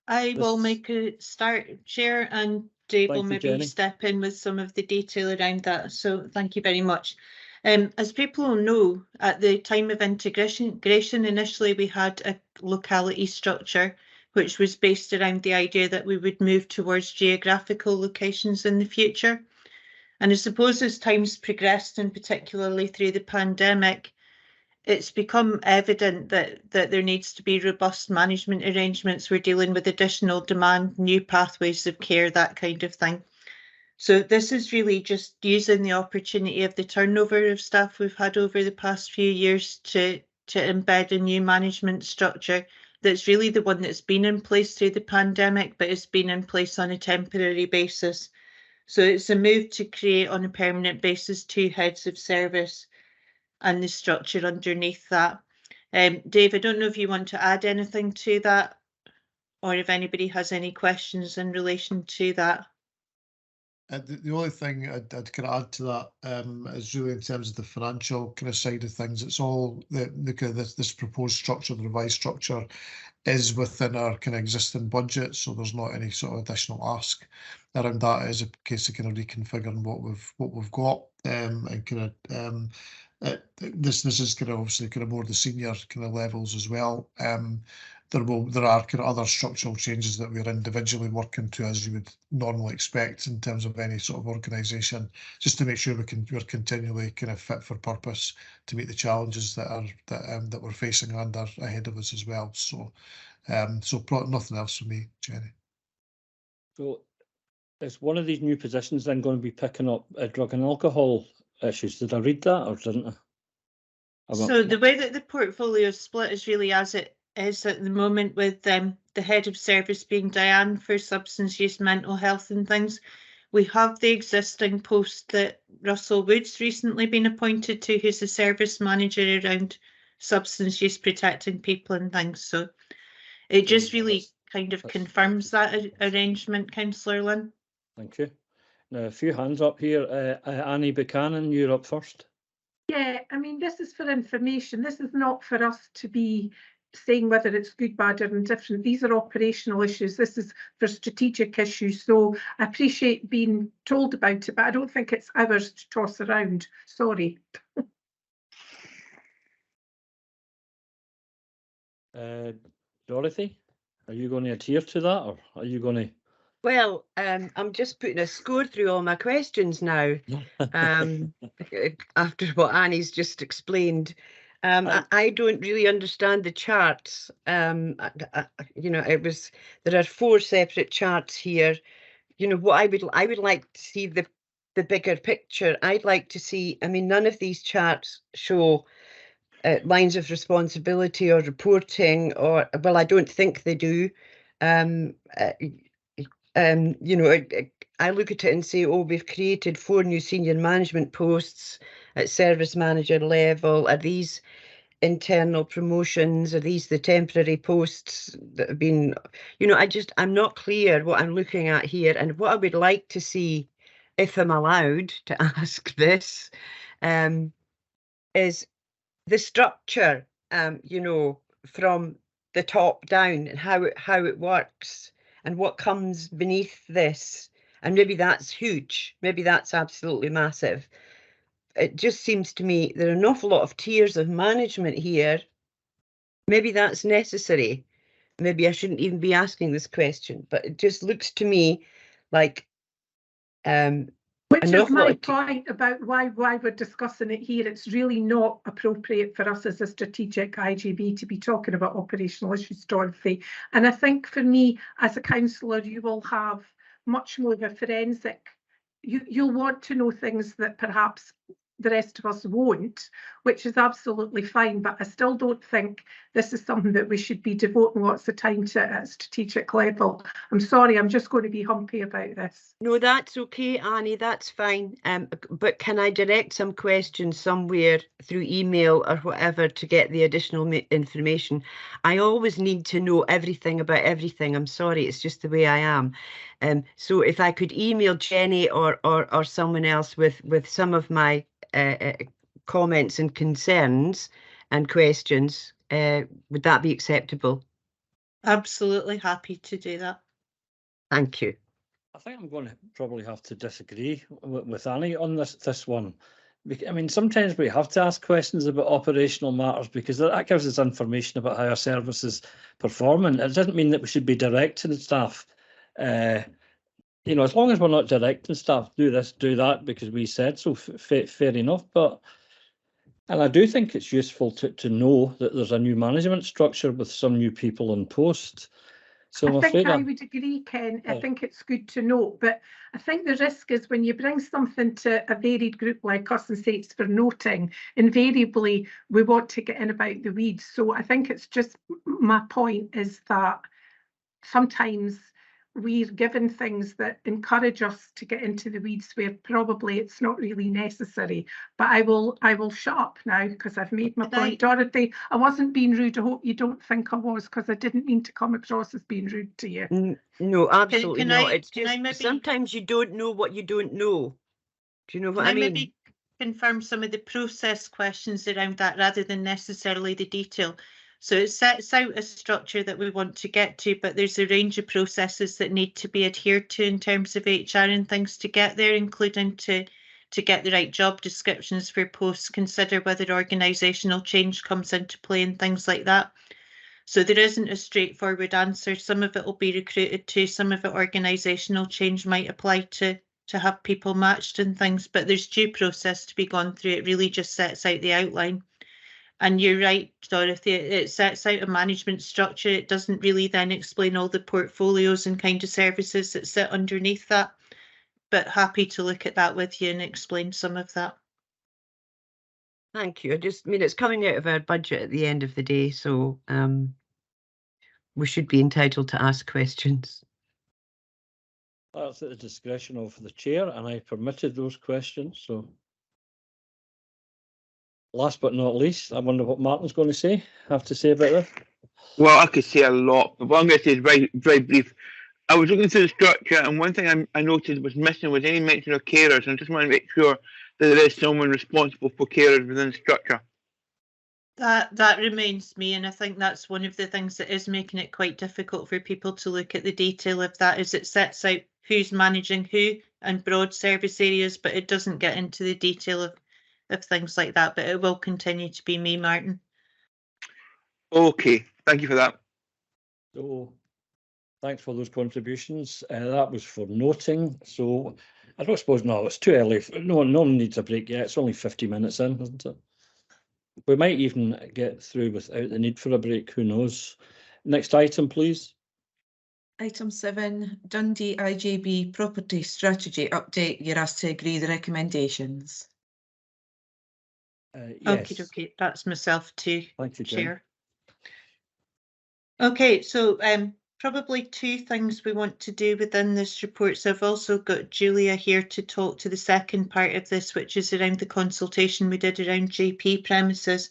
I will make a start, Chair, and Dave will maybe Jenny. step in with some of the detail around that. So thank you very much. As people know, at the time of integration, initially we had a locality structure, which was based around the idea that we would move towards geographical locations in the future. And I suppose as time's progressed, and particularly through the pandemic, it's become evident that there needs to be robust management arrangements. We're dealing with additional demand, new pathways of care, that kind of thing. So this is really just using the opportunity of the turnover of staff we've had over the past few years to embed a new management structure that's really the one that's been in place through the pandemic, but it's been in place on a temporary basis. So it's a move to create on a permanent basis 2 heads of service and the structure underneath that. Dave, I don't know if you want to add anything to that, or if anybody has any questions in relation to that. The only thing I'd kind of add to that is really in terms of the financial kind of side of things. It's all this proposed structure, the revised structure, is within our kind of existing budget, so there's not any sort of additional ask around that. It is a case of kind of reconfiguring what we've got, and kind of this is kind of obviously kind of more the senior kind of levels as well. There are kind of other structural changes that we're individually working to, as you would normally expect in terms of any sort of organisation, just to make sure we're continually kind of fit for purpose to meet the challenges that we're facing and are ahead of us as well. So nothing else for me, Jenny. So is one of these new positions then going to be picking up drug and alcohol issues? Did I read that or didn't I? So the way that the portfolio is split is really as it is at the moment, with the head of service being Diane for substance use, mental health and things. We have the existing post that Russell Wood's recently been appointed to, who's the service manager around substance use, protecting people and things. So it just really kind of confirms that arrangement, Councillor Lynn. Thank you. Now, a few hands up here. Annie Buchanan, you're up first. Yeah, I mean, this is for information. This is not for us to be saying whether it's good, bad or indifferent. These are operational issues. This is for strategic issues. So I appreciate being told about it, but I don't think it's ours to toss around. Sorry. Dorothy, are you going to adhere to that, or are you going to? Well, I'm just putting a score through all my questions now, after what Annie's just explained. I don't really understand the charts. You know, there are 4 separate charts here. You know, what I would like to see the bigger picture. I'd like to see, I mean, none of these charts show lines of responsibility or reporting, or, well, I don't think they do. You know, I look at it and say, oh, we've created 4 new senior management posts at service manager level. Are these internal promotions? Are these the temporary posts that have been, you know, I'm not clear what I'm looking at here. And what I would like to see, if I'm allowed to ask this, is the structure, you know, from the top down, and how it works and what comes beneath this. And maybe that's huge. Maybe that's absolutely massive. It just seems to me there are an awful lot of tiers of management here. Maybe that's necessary. Maybe I shouldn't even be asking this question, but it just looks to me like which is my point about why we're discussing it here. It's really not appropriate for us as a strategic IJB to be talking about operational issues, Dorothy. And I think for me, as a councillor, you will have much more of a forensic, you'll want to know things that perhaps the rest of us won't, which is absolutely fine. But I still don't think this is something that we should be devoting lots of time to at a strategic level. I'm sorry, I'm just going to be humpy about this. No, that's okay, Annie, that's fine. But can I direct some questions somewhere through email or whatever to get the additional information? I always need to know everything about everything. I'm sorry, it's just the way I am. So if I could email Jenny or someone else with some of my comments and concerns and questions, would that be acceptable? Absolutely happy to do that. Thank you. I think I'm going to probably have to disagree with Annie on this one. I mean, sometimes we have to ask questions about operational matters because that gives us information about how our service is performing. It doesn't mean that we should be directing staff. You know, as long as we're not directing staff, do this, do that, because we said so, fair enough. And I do think it's useful to know that there's a new management structure with some new people in post. So I think I would agree, Ken. I think it's good to know, but I think the risk is when you bring something to a varied group like us and say it's for noting, invariably we want to get in about the weeds. So I think it's just, my point is that sometimes we're given things that encourage us to get into the weeds where probably it's not really necessary. But I will shut up now because I've made my point. Dorothy, I wasn't being rude. I hope you don't think I was, because I didn't mean to come across as being rude to you. No, absolutely not. It's just sometimes you don't know what you don't know. Do you know what I mean? Maybe confirm some of the process questions around that rather than necessarily the detail. So it sets out a structure that we want to get to, but there's a range of processes that need to be adhered to in terms of HR and things to get there, including to get the right job descriptions for posts, consider whether organisational change comes into play and things like that. So there isn't a straightforward answer. Some of it will be recruited to, some of it organisational change might apply to have people matched and things, but there's due process to be gone through. It really just sets out the outline. And you're right, Dorothy, it sets out a management structure. It doesn't really then explain all the portfolios and kind of services that sit underneath that. But happy to look at that with you and explain some of that. Thank you. I mean, it's coming out of our budget at the end of the day, so we should be entitled to ask questions. That's at the discretion of the chair, and I permitted those questions, so. Last but not least, I wonder what Martin's going to have to say about this. Well, I could say a lot, but what I'm going to say is very, very brief. I was looking through the structure, and one thing I noted was missing was any mention of carers, and I just want to make sure that there is someone responsible for carers within the structure. That remains me, and I think that's one of the things that is making it quite difficult for people to look at the detail of that, is it sets out who's managing who and broad service areas, but it doesn't get into the detail of things like that, but it will continue to be me, Martin. Okay, thank you for that. So, thanks for those contributions. That was for noting. So, I don't suppose, no, it's too early. No one needs a break yet. It's only 50 minutes in, isn't it? We might even get through without the need for a break. Who knows? Next item, please. Item 7, Dundee IJB Property Strategy Update. You're asked to agree the recommendations. Yes. Okay, that's myself too. Thank you, Chair. Okay, so probably two things we want to do within this report. So I've also got Julia here to talk to the second part of this, which is around the consultation we did around GP premises.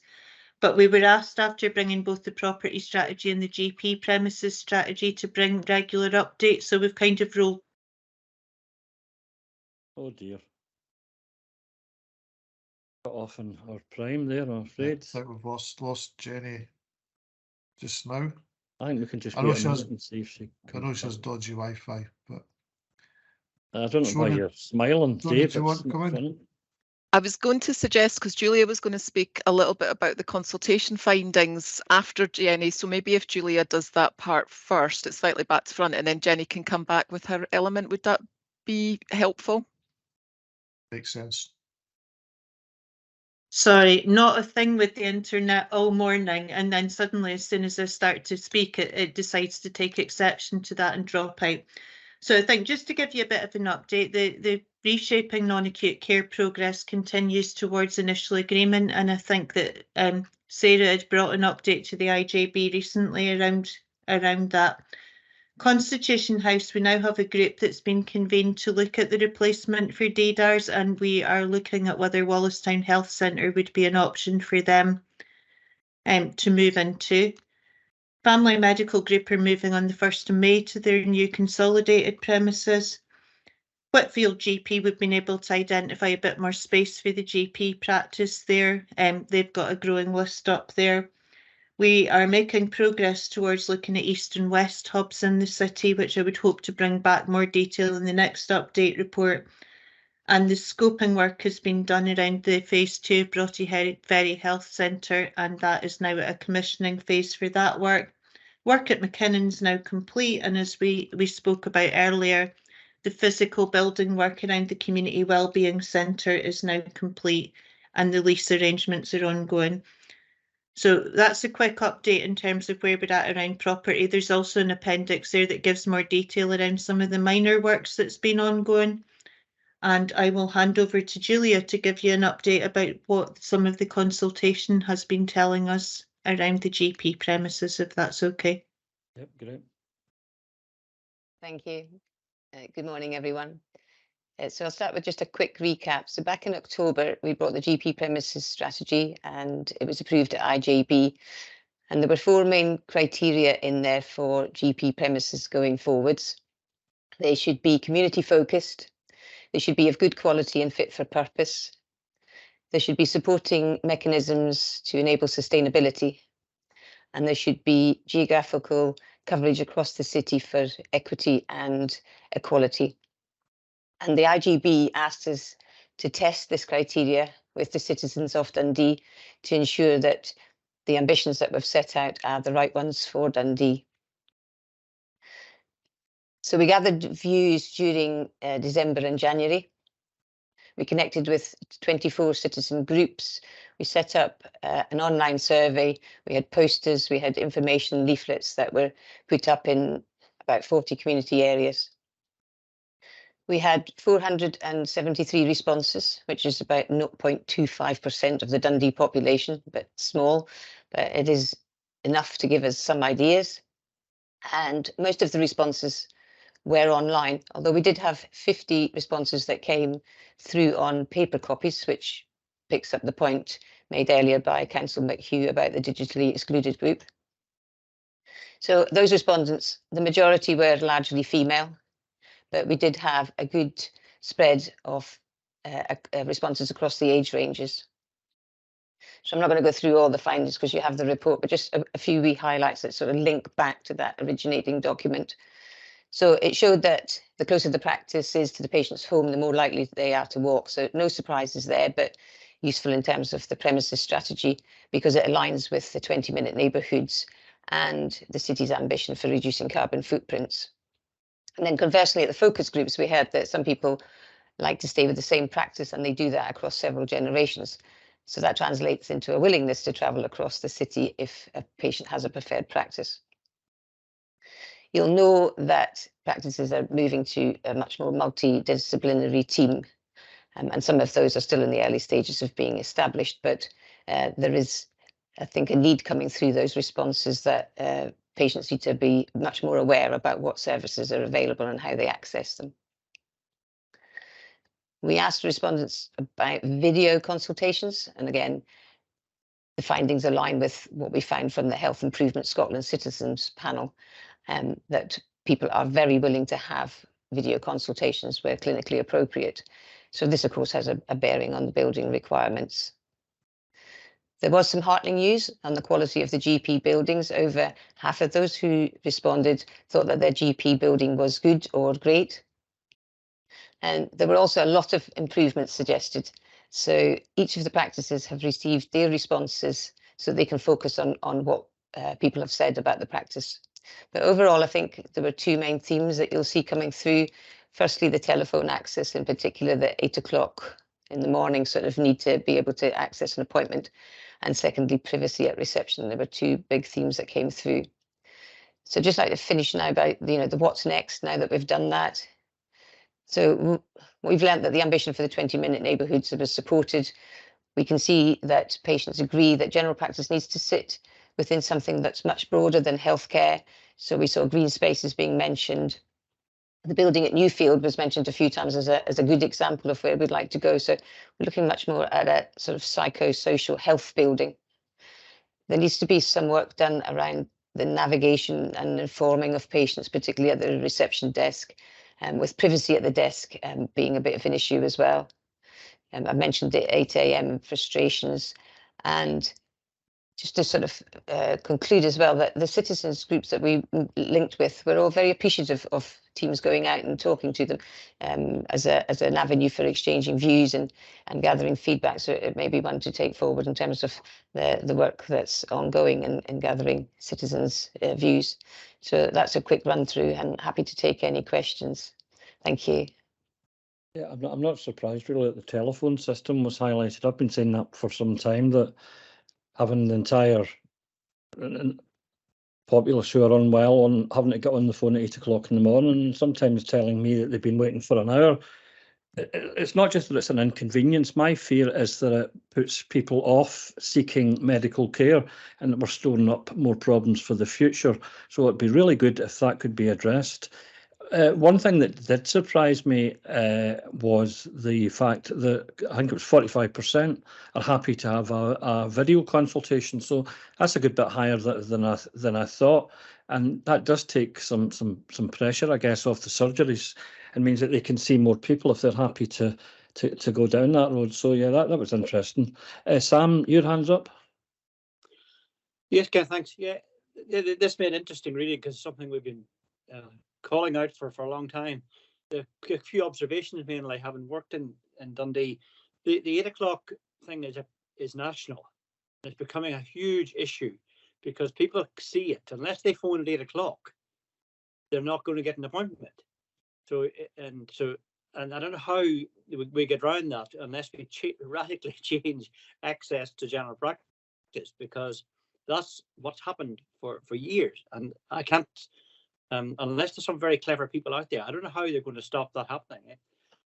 But we were asked after bringing both the property strategy and the GP premises strategy to bring regular updates. So we've kind of rolled. Oh dear. Got off in our prime there, I'm afraid. I think we've lost Jenny just now. I think we can just I know wait a she has- minute and see if she I comes know she has back. dodgy Wi-Fi, but I don't know why Shona- you're smiling, Shona, Dave. do you It's want to not come in? funny. I was going to suggest, because Julia was going to speak a little bit about the consultation findings after Jenny, so maybe if Julia does that part first, it's slightly back to front, and then Jenny can come back with her element. Would that be helpful? makes sense. Sorry, not a thing with the internet all morning, and then suddenly as soon as I start to speak, it decides to take exception to that and drop out. So I think just to give you a bit of an update, the reshaping non-acute care progress continues towards initial agreement, and I think that Sarah had brought an update to the IJB recently around that. Constitution House, we now have a group that's been convened to look at the replacement for DDARS, and we are looking at whether Wallistown Health Centre would be an option for them to move into. Family Medical Group are moving on the 1st of May to their new consolidated premises. Whitfield GP, we've been able to identify a bit more space for the GP practice there. They've got a growing list up there. We are making progress towards looking at east and west hubs in the city, which I would hope to bring back more detail in the next update report. And the scoping work has been done around the phase 2 of Broughty Ferry Health Centre, and that is now at a commissioning phase for that work. Work at McKinnon's now complete, and as we spoke about earlier, the physical building work around the Community Wellbeing Centre is now complete, and the lease arrangements are ongoing. So that's a quick update in terms of where we're at around property. There's also an appendix there that gives more detail around some of the minor works that's been ongoing. And I will hand over to Julia to give you an update about what some of the consultation has been telling us around the GP premises, if that's okay. Yep, great. Thank you. Good morning, everyone. So I'll start with just a quick recap. So back in October, we brought the GP premises strategy and it was approved at IJB. And there were 4 main criteria in there for GP premises going forwards. They should be community focused. They should be of good quality and fit for purpose. There should be supporting mechanisms to enable sustainability. And there should be geographical coverage across the city for equity and equality. And the IJB asked us to test this criteria with the citizens of Dundee to ensure that the ambitions that we've set out are the right ones for Dundee. So we gathered views during December and January. We connected with 24 citizen groups. We set up an online survey. We had posters, we had information leaflets that were put up in about 40 community areas. We had 473 responses, which is about 0.25% of the Dundee population, but small, but it is enough to give us some ideas. And most of the responses were online, although we did have 50 responses that came through on paper copies, which picks up the point made earlier by Councillor McHugh about the digitally excluded group. So those respondents, the majority were largely female, but we did have a good spread of responses across the age ranges. So I'm not going to go through all the findings because you have the report, but just a few wee highlights that sort of link back to that originating document. So it showed that the closer the practice is to the patient's home, the more likely they are to walk. So no surprises there, but useful in terms of the premises strategy because it aligns with the 20-minute neighbourhoods and the city's ambition for reducing carbon footprints. And then conversely, at the focus groups, we heard that some people like to stay with the same practice and they do that across several generations. So that translates into a willingness to travel across the city if a patient has a preferred practice. You'll know that practices are moving to a much more multidisciplinary team, and some of those are still in the early stages of being established, but there is, I think, a need coming through those responses that patients need to be much more aware about what services are available and how they access them. We asked respondents about video consultations, and again, the findings align with what we found from the Health Improvement Scotland Citizens panel, that people are very willing to have video consultations where clinically appropriate. So this, of course, has a bearing on the building requirements. There was some heartening news on the quality of the GP buildings. Over half of those who responded thought that their GP building was good or great. And there were also a lot of improvements suggested. So each of the practices have received their responses so they can focus on what people have said about the practice. But overall, I think there were two main themes that you'll see coming through. Firstly, the telephone access, in particular, the 8 o'clock in the morning sort of need to be able to access an appointment. And secondly, privacy at reception. There were two big themes that came through. So just like to finish now about, the what's next now that we've done that. So we've learned that the ambition for the 20-minute neighbourhoods was supported. We can see that patients agree that general practice needs to sit within something that's much broader than healthcare. So we saw green spaces being mentioned. The building at Newfield was mentioned a few times as a good example of where we'd like to go. So we're looking much more at a sort of psychosocial health building. There needs to be some work done around the navigation and informing of patients, particularly at the reception desk, with privacy at the desk being a bit of an issue as well. I mentioned the 8 a.m. frustrations, and just to sort of conclude as well that the citizens groups that we linked with were all very appreciative of teams going out and talking to them as an avenue for exchanging views and gathering feedback. So it may be one to take forward in terms of the work that's ongoing and gathering citizens' views. So that's a quick run through, and happy to take any questions. Thank you. Yeah, I'm not surprised really that the telephone system was highlighted. I've been saying that for some time, that having the entire populace who are unwell on having to get on the phone at 8 o'clock in the morning, and sometimes telling me that they've been waiting for an hour. It's not just that it's an inconvenience. My fear is that it puts people off seeking medical care, and that we're storing up more problems for the future. So it'd be really good if that could be addressed. One thing that did surprise me was the fact that I think it was 45% are happy to have a video consultation. So that's a good bit higher than I thought, and that does take some pressure, I guess, off the surgeries. It means that they can see more people if they're happy to go down that road. So yeah, that was interesting. Sam, your hand's up. Yes, Ken, thanks. Yeah, this made interesting reading because it's something we've been calling out for a long time. A few observations mainly, having worked in Dundee. The 8 o'clock thing is national. It's becoming a huge issue because people see it. Unless they phone at 8 o'clock, they're not going to get an appointment. So I don't know how we get around that unless we radically change access to general practice, because that's what's happened for years. And I can't, unless there's some very clever people out there, I don't know how they're going to stop that happening.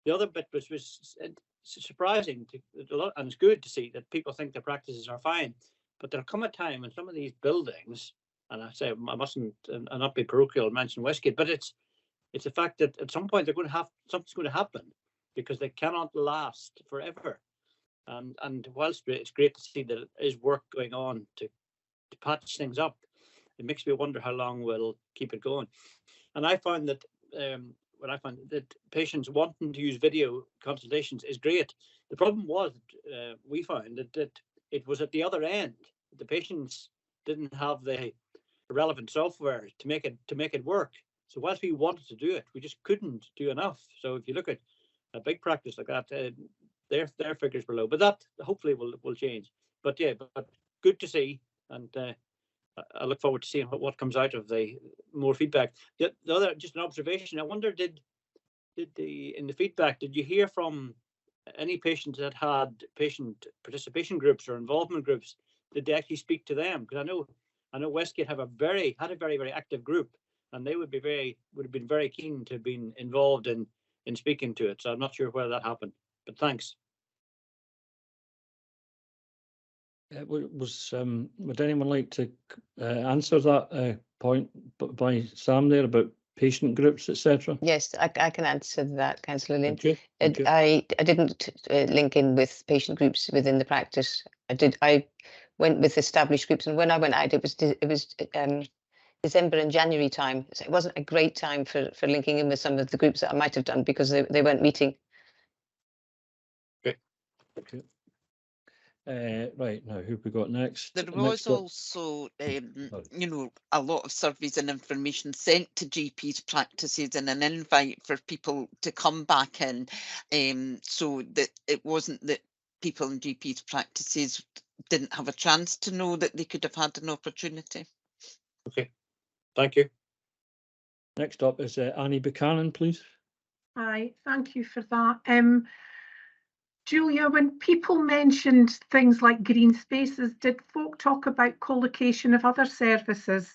The other bit was surprising a lot, and it's good to see that people think the practices are fine, but there'll come a time when some of these buildings, and I say I mustn't not be parochial and mention Westgate, but it's a fact that at some point they're going to have something's going to happen, because they cannot last forever. And whilst it's great to see that there is work going on to patch things up, it makes me wonder how long we'll keep it going. And I found that patients wanting to use video consultations is great. The problem was we found that it was at the other end. The patients didn't have the relevant software to make it work. So whilst we wanted to do it, we just couldn't do enough. So if you look at a big practice like that, their figures were low. But that hopefully will change. But yeah, but good to see, and I look forward to seeing what comes out of the more feedback. The other, just an observation. I wonder, in the feedback, did you hear from any patients that had patient participation groups or involvement groups? Did they actually speak to them? Because I know Westgate had a very active group, and they would have been very keen to have been involved in speaking to it. So I'm not sure whether that happened, but thanks. Would anyone like to answer that point by Sam there about patient groups, etc.? Yes, I can answer that, Councillor Lynn. Thank you. Thank you. I didn't link in with patient groups within the practice. I went with established groups, and when I went out, it was December and January time. So it wasn't a great time for linking in with some of the groups that I might have done because they weren't meeting. Okay. Okay. Right, now who have we got next? There Next was up. also, you know, a lot of surveys and information sent to GPs practices and an invite for people to come back in, so that it wasn't that people in GPs practices didn't have a chance to know that they could have had an opportunity. Okay, thank you. Next up is Annie Buchanan, please. Hi, thank you for that. Julia, when people mentioned things like green spaces, did folk talk about co-location of other services,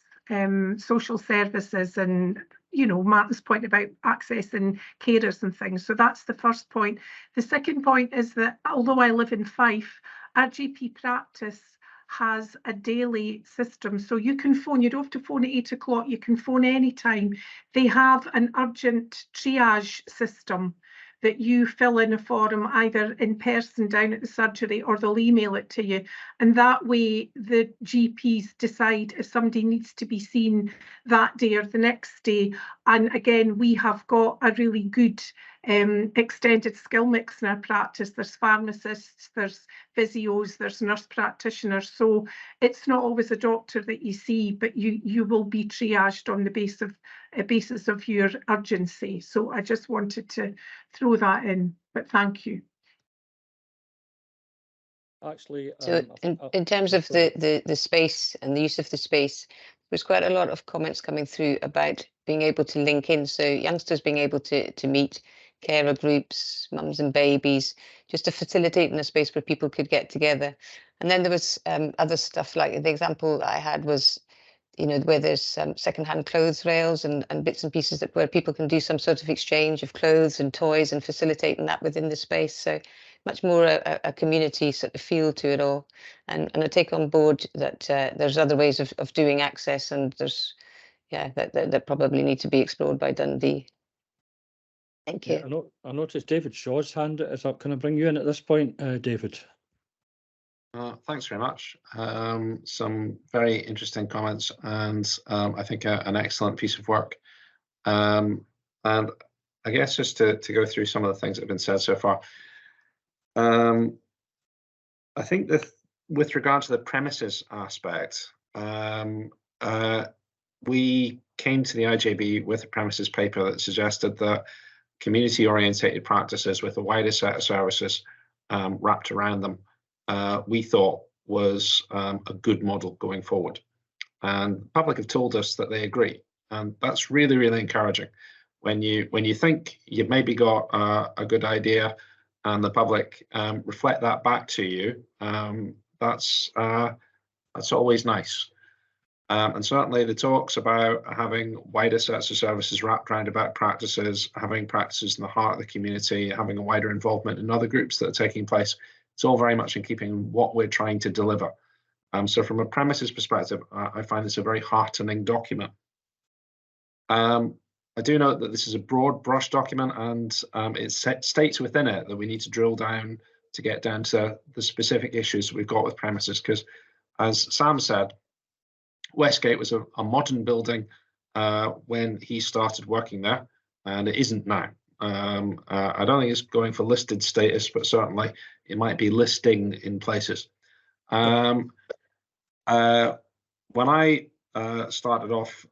social services, and, you know, Martin's point about accessing carers and things? So that's the first point. The second point is that although I live in Fife, our GP practice has a daily system. So you can phone, you don't have to phone at 8 o'clock, you can phone anytime. They have an urgent triage system that you fill in a form either in person down at the surgery, or they'll email it to you. And that way the GPs decide if somebody needs to be seen that day or the next day. And again, we have got a really good extended skill mix in our practice. There's pharmacists, there's physios, there's nurse practitioners. So it's not always a doctor that you see, but you will be triaged on the basis of your urgency. So I just wanted to throw that in, but thank you. Actually, so in terms of the space and the use of the space, there's quite a lot of comments coming through about being able to link in. So youngsters being able to meet carer groups, mums and babies, just to facilitate in a space where people could get together. And then there was other stuff, like the example I had was, you know, where there's secondhand clothes rails and bits and pieces where people can do some sort of exchange of clothes and toys and facilitating that within the space. So much more a community sort of feel to it all. And I take on board that there's other ways of doing access, and there's, yeah, that probably need to be explored by Dundee. Thank you. Yeah, I noticed David Shaw's hand is up. Can I bring you in at this point, David? Thanks very much. Some very interesting comments, and I think an excellent piece of work. And I guess just to go through some of the things that have been said so far. I think that with regard to the premises aspect, we came to the IJB with a premises paper that suggested that community-orientated practices with a wider set of services wrapped around them, we thought was a good model going forward. And the public have told us that they agree. And that's really, really encouraging. When you think you've maybe got a good idea and the public reflect that back to you, that's always nice. And certainly the talks about having wider sets of services wrapped around about practices, having practices in the heart of the community, having a wider involvement in other groups that are taking place, it's all very much in keeping with what we're trying to deliver. So from a premises perspective, I find this a very heartening document. I do note that this is a broad brush document, and it states within it that we need to drill down to get down to the specific issues we've got with premises, because as Sam said, Westgate was a modern building when he started working there, and it isn't now. I don't think it's going for listed status, but certainly it might be listing in places. When I started off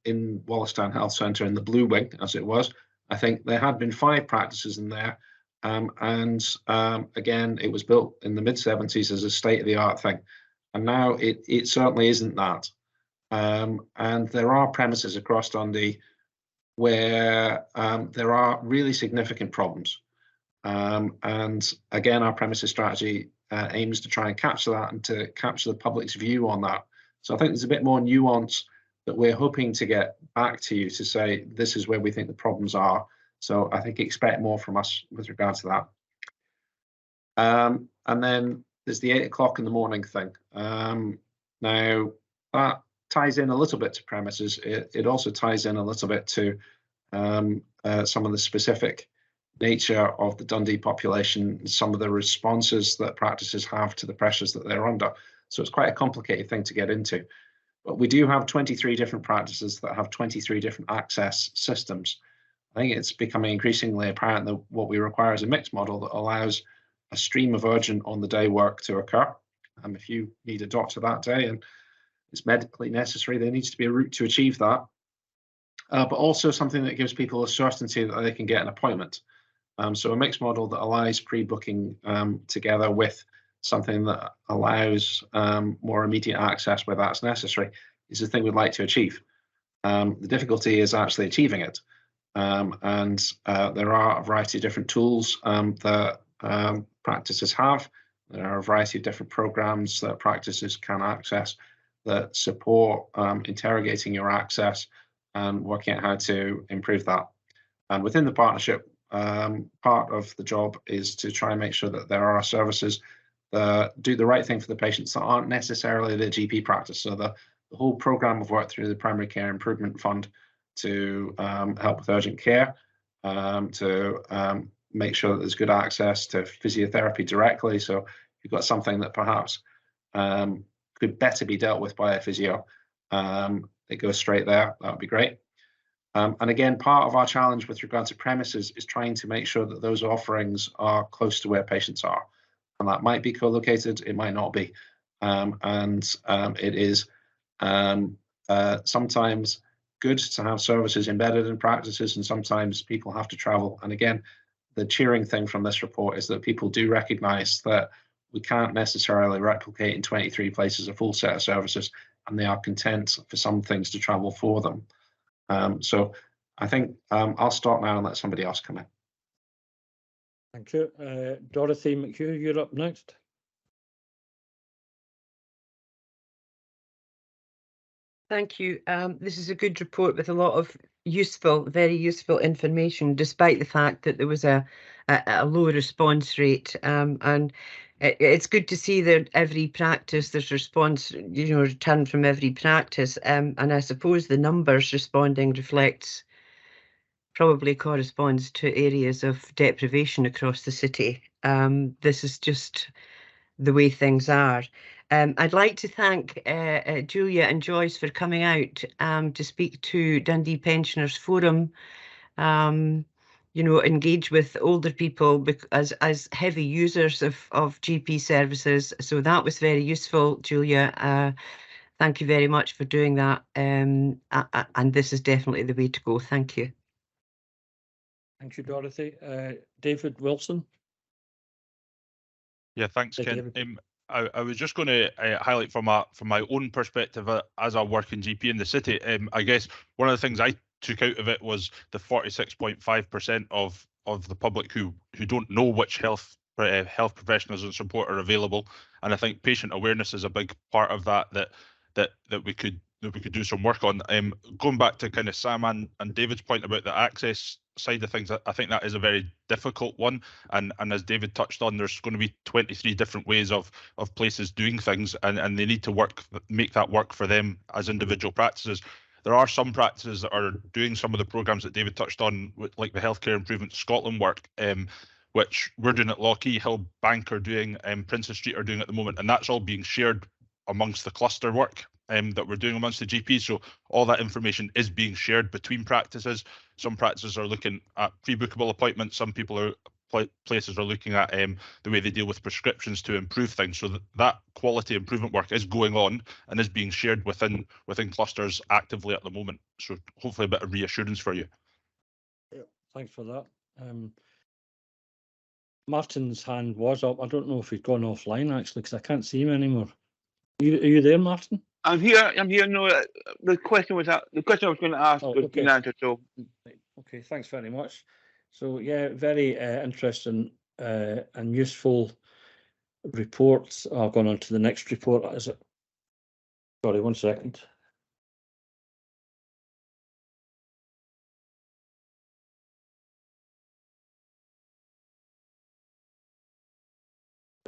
in Wallerstown Health Centre in the Blue Wing, as it was, I think there had been 5 practices in there. Again, it was built in the mid-70s as a state-of-the-art thing. And now it certainly isn't that. And there are premises across Dundee where there are really significant problems. And again, our premises strategy aims to try and capture that and to capture the public's view on that. So I think there's a bit more nuance that we're hoping to get back to you to say, this is where we think the problems are. So I think expect more from us with regard to that. And then there's the 8 o'clock in the morning thing. Now, that ties in a little bit to premises. It also ties in a little bit to some of the specific nature of the Dundee population, some of the responses that practices have to the pressures that they're under. So it's quite a complicated thing to get into. But we do have 23 different practices that have 23 different access systems. I think it's becoming increasingly apparent that what we require is a mixed model that allows a stream of urgent on the day work to occur. If you need a doctor that day and it's medically necessary, there needs to be a route to achieve that. But also something that gives people a certainty that they can get an appointment. So a mixed model that allows pre-booking together with something that allows more immediate access where that's necessary is the thing we'd like to achieve. The difficulty is actually achieving it. And there are a variety of different tools that practices have. There are a variety of different programs that practices can access that support interrogating your access and working out how to improve that. And within the partnership, part of the job is to try and make sure that there are services that do the right thing for the patients that aren't necessarily the GP practice. So the whole program of work through the Primary Care Improvement Fund to help with urgent care, to make sure that there's good access to physiotherapy directly. So if you've got something that perhaps could better be dealt with by a physio, it goes straight there. That would be great. And again, part of our challenge with regard to premises is trying to make sure that those offerings are close to where patients are. And that might be co-located, it might not be. It is sometimes good to have services embedded in practices, and sometimes people have to travel. And again, the cheering thing from this report is that people do recognise that we can't necessarily replicate in 23 places a full set of services, and they are content for some things to travel for them. So I think I'll stop now and let somebody else come in. Thank you. Dorothy McHugh, you're up next. Thank you. This is a good report with a lot of useful, very useful information, despite the fact that there was a low response rate. And it's good to see that every practice there's response, return from every practice. And I suppose the numbers responding probably corresponds to areas of deprivation across the city. This is just the way things are. I'd like to thank Julia and Joyce for coming out to speak to Dundee Pensioners Forum, engage with older people as heavy users of GP services. So that was very useful, Julia. Thank you very much for doing that. And this is definitely the way to go. Thank you. Thank you, Dorothy. David Wilson. Yeah, thanks, Ken. I was just going to highlight from my own perspective as a working GP in the city. I guess one of the things I took out of it was the 46.5% of the public who don't know which health professionals and support are available, and I think patient awareness is a big part of that we could do some work on. Going back to kind of Sam and David's point about the access side of things, I think that is a very difficult one, and as David touched on, there's going to be 23 different ways of places doing things, and they need to make that work for them as individual practices. There are some practices that are doing some of the programs that David touched on, like the Healthcare Improvement Scotland work, which we're doing at Lockheed, Hill Bank are doing, Princess Street are doing at the moment, and that's all being shared amongst the cluster work that we're doing amongst the GPs. So all that information is being shared between practices. Some practices are looking at pre-bookable appointments. Some places are looking at the way they deal with prescriptions to improve things. So that quality improvement work is going on and is being shared within clusters actively at the moment. So hopefully a bit of reassurance for you. Yeah, thanks for that. Martin's hand was up. I don't know if he's gone offline actually, because I can't see him anymore. Are you there, Martin? I'm here. No, the question I was going to ask was being answered. So, okay, thanks very much. So yeah, very interesting and useful reports. I've gone on to the next report. Is it? Sorry, 1 second.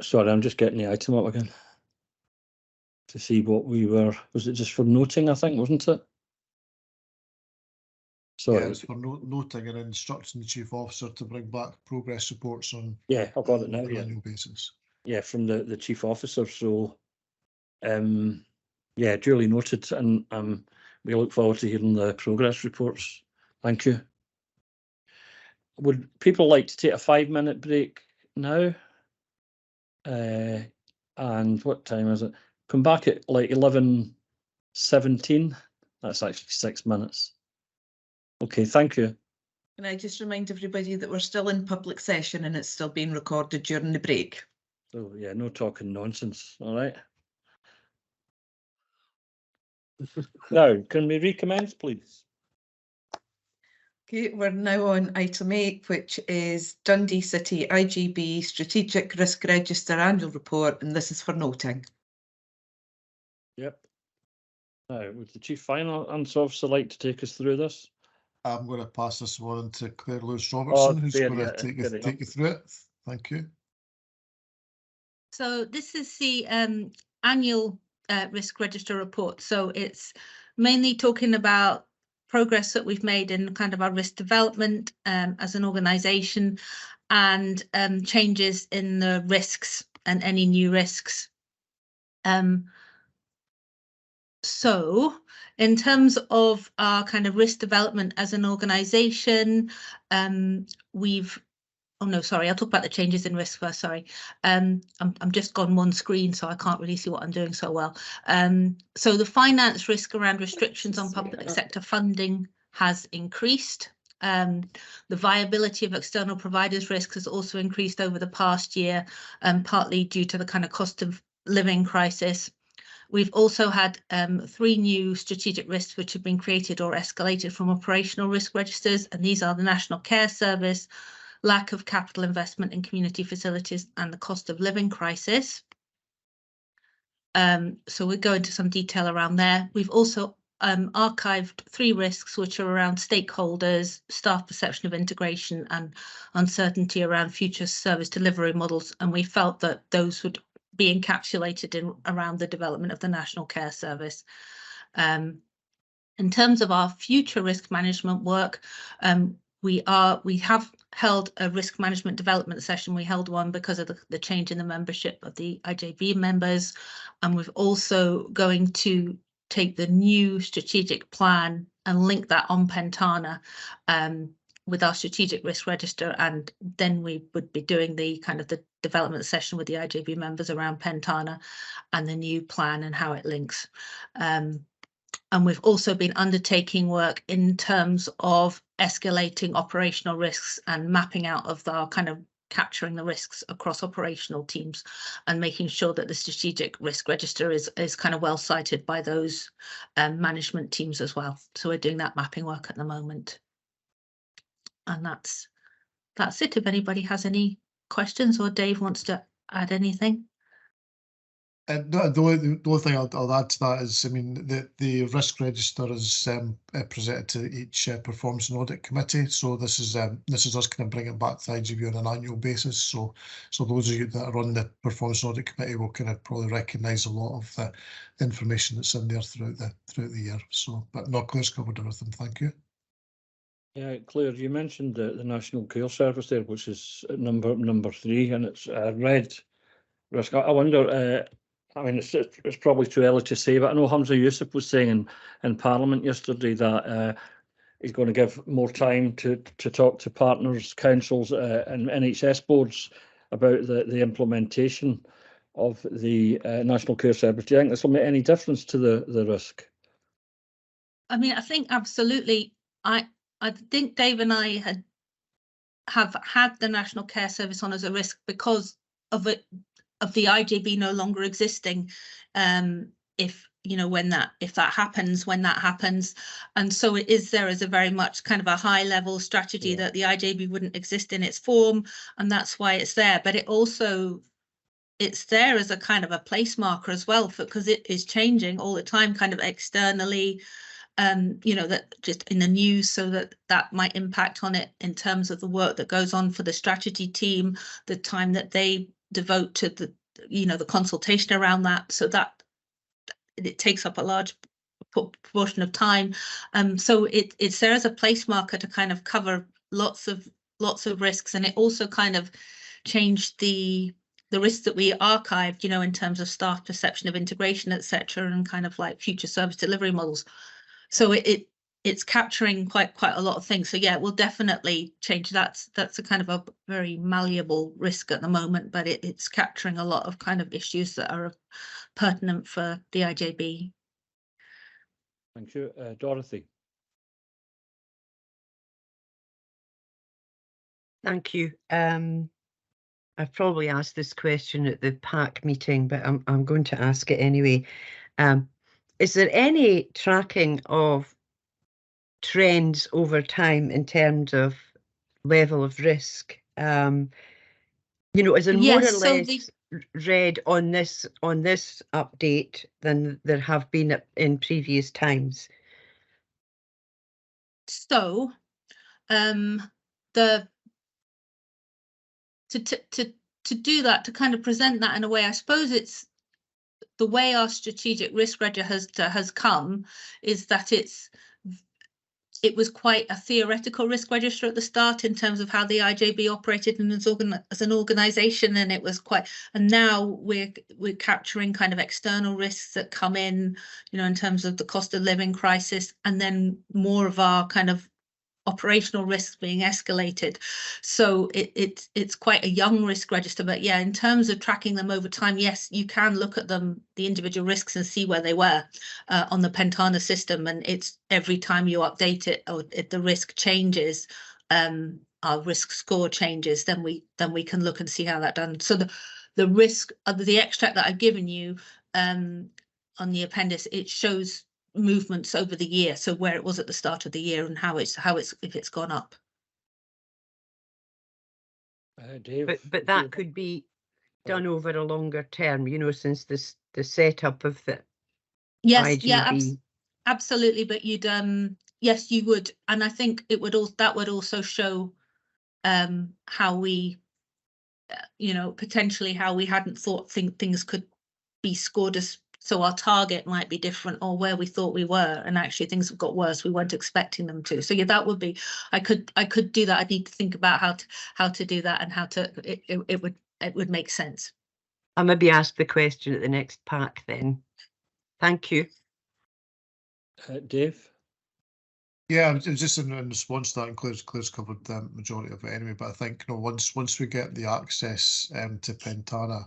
Sorry, I'm just getting the item up again. to see what we were, was it just for noting, I think, wasn't it? So Yeah, it's for noting and instructing the chief officer to bring back progress reports on yeah, I've got it now. an Yeah, annual basis. yeah, from the chief officer. So yeah, duly noted, and we look forward to hearing the progress reports. Thank you. Would people like to take a 5-minute break now? And what time is it? Come back at like 11:17. That's actually 6 minutes. Okay, thank you. Can I just remind everybody that we're still in public session and it's still being recorded during the break? So yeah, no talking nonsense, all right? Now, can we recommence, please? Okay, we're now on item 8, which is Dundee City IJB Strategic Risk Register Annual Report, and this is for noting. Yep. Now, would the Chief Finance Officer like to take us through this? I'm going to pass this one on to Claire Lewis-Robertson, who's fair, going yeah, to fair take you through it. Thank you. So this is the annual risk register report. So it's mainly talking about progress that we've made in kind of our risk development as an organisation, and changes in the risks and any new risks. So in terms of our kind of risk development as an organisation, oh no, sorry, I'll talk about the changes in risk first, sorry. I'm just gone one screen, so I can't really see what I'm doing so well. So the finance risk around restrictions on public sector funding has increased. The viability of external providers risk has also increased over the past year, partly due to the kind of cost of living crisis. We've also had 3 new strategic risks which have been created or escalated from operational risk registers, and these are the National Care Service, lack of capital investment in community facilities, and the cost of living crisis. So we'll go into some detail around there. We've also archived 3 risks which are around stakeholders, staff perception of integration, and uncertainty around future service delivery models, and we felt that those would be encapsulated in around the development of the National Care Service. In terms of our future risk management work, we have held a risk management development session. We held one because of the change in the membership of the IJB members, and we've also going to take the new strategic plan and link that on Pentana with our strategic risk register, and then we would be doing the kind of the development session with the IJB members around Pentana and the new plan and how it links. And we've also been undertaking work in terms of escalating operational risks and mapping out of our kind of capturing the risks across operational teams and making sure that the strategic risk register is kind of well cited by those management teams as well. So we're doing that mapping work at the moment. And that's it. If anybody has any questions or Dave wants to add anything. No, the only thing I'll add to that is, I mean, the risk register is presented to each performance and audit committee. So this is us kind of bringing back to IJB on an annual basis. So those of you that are on the performance and audit committee will kind of probably recognise a lot of the information that's in there throughout the year. So, but no, Claire's covered everything. Thank you. Yeah, Claire, you mentioned the National Care Service there, which is number 3, and it's red risk. I wonder. I mean, it's probably too early to say, but I know Hamza Yusuf was saying in Parliament yesterday that he's going to give more time to talk to partners, councils, and NHS boards about the implementation of the National Care Service. Do you think this will make any difference to the risk? I mean, I think absolutely. I think Dave and I have had the National Care Service on as a risk because of it. Of the IJB no longer existing, if that happens, when that happens, and so it is there as a very much kind of a high level strategy that the IJB wouldn't exist in its form, and that's why it's there. But it's there as a kind of a place marker as well, because it is changing all the time, kind of externally, that just in the news, so that might impact on it in terms of the work that goes on for the strategy team, the time that they devote to the consultation around that. So that it takes up a large proportion of time. So it's there as a place marker to kind of cover lots of risks, and it also kind of changed the risks that we archived, in terms of staff perception of integration, etc., and kind of like future service delivery models. So it's capturing quite a lot of things. So yeah, it will definitely change. That's a kind of a very malleable risk at the moment, but it's capturing a lot of kind of issues that are pertinent for the IJB. Thank you. Dorothy. Thank you. I've probably asked this question at the PAC meeting, but I'm going to ask it anyway. Is there any tracking of trends over time in terms of level of risk? Is there more or less read on this update than there have been in previous times? So, to do that, to kind of present that in a way, I suppose it's the way our strategic risk register has come is that it was quite a theoretical risk register at the start in terms of how the IJB operated as an organisation, and it was and now we're capturing kind of external risks that come in, in terms of the cost of living crisis, and then more of our kind of operational risks being escalated. So it's quite a young risk register, but yeah, in terms of tracking them over time, yes, you can look at them, the individual risks, and see where they were on the Pentana system, and it's every time you update it or if the risk changes, our risk score changes, then we can look and see how that done. So the risk of the extract that I've given you on the appendix, it shows movements over the year, so where it was at the start of the year and how it's if it's gone up. Dave, but that could be done over a longer term, since the setup of the IJB. Yeah, absolutely. But you'd yes, you would, and I think it would that would also show how we potentially how we hadn't thought things could be scored as. So our target might be different, or where we thought we were, and actually things have got worse. We weren't expecting them to. So yeah, that would be. I could do that. I'd need to think about how to do that and how to. It would make sense. I'll maybe ask the question at the next PAC then. Thank you. Dave. Yeah, just in response to that, and Claire's covered the majority of it anyway. But I think once we get the access to Pentana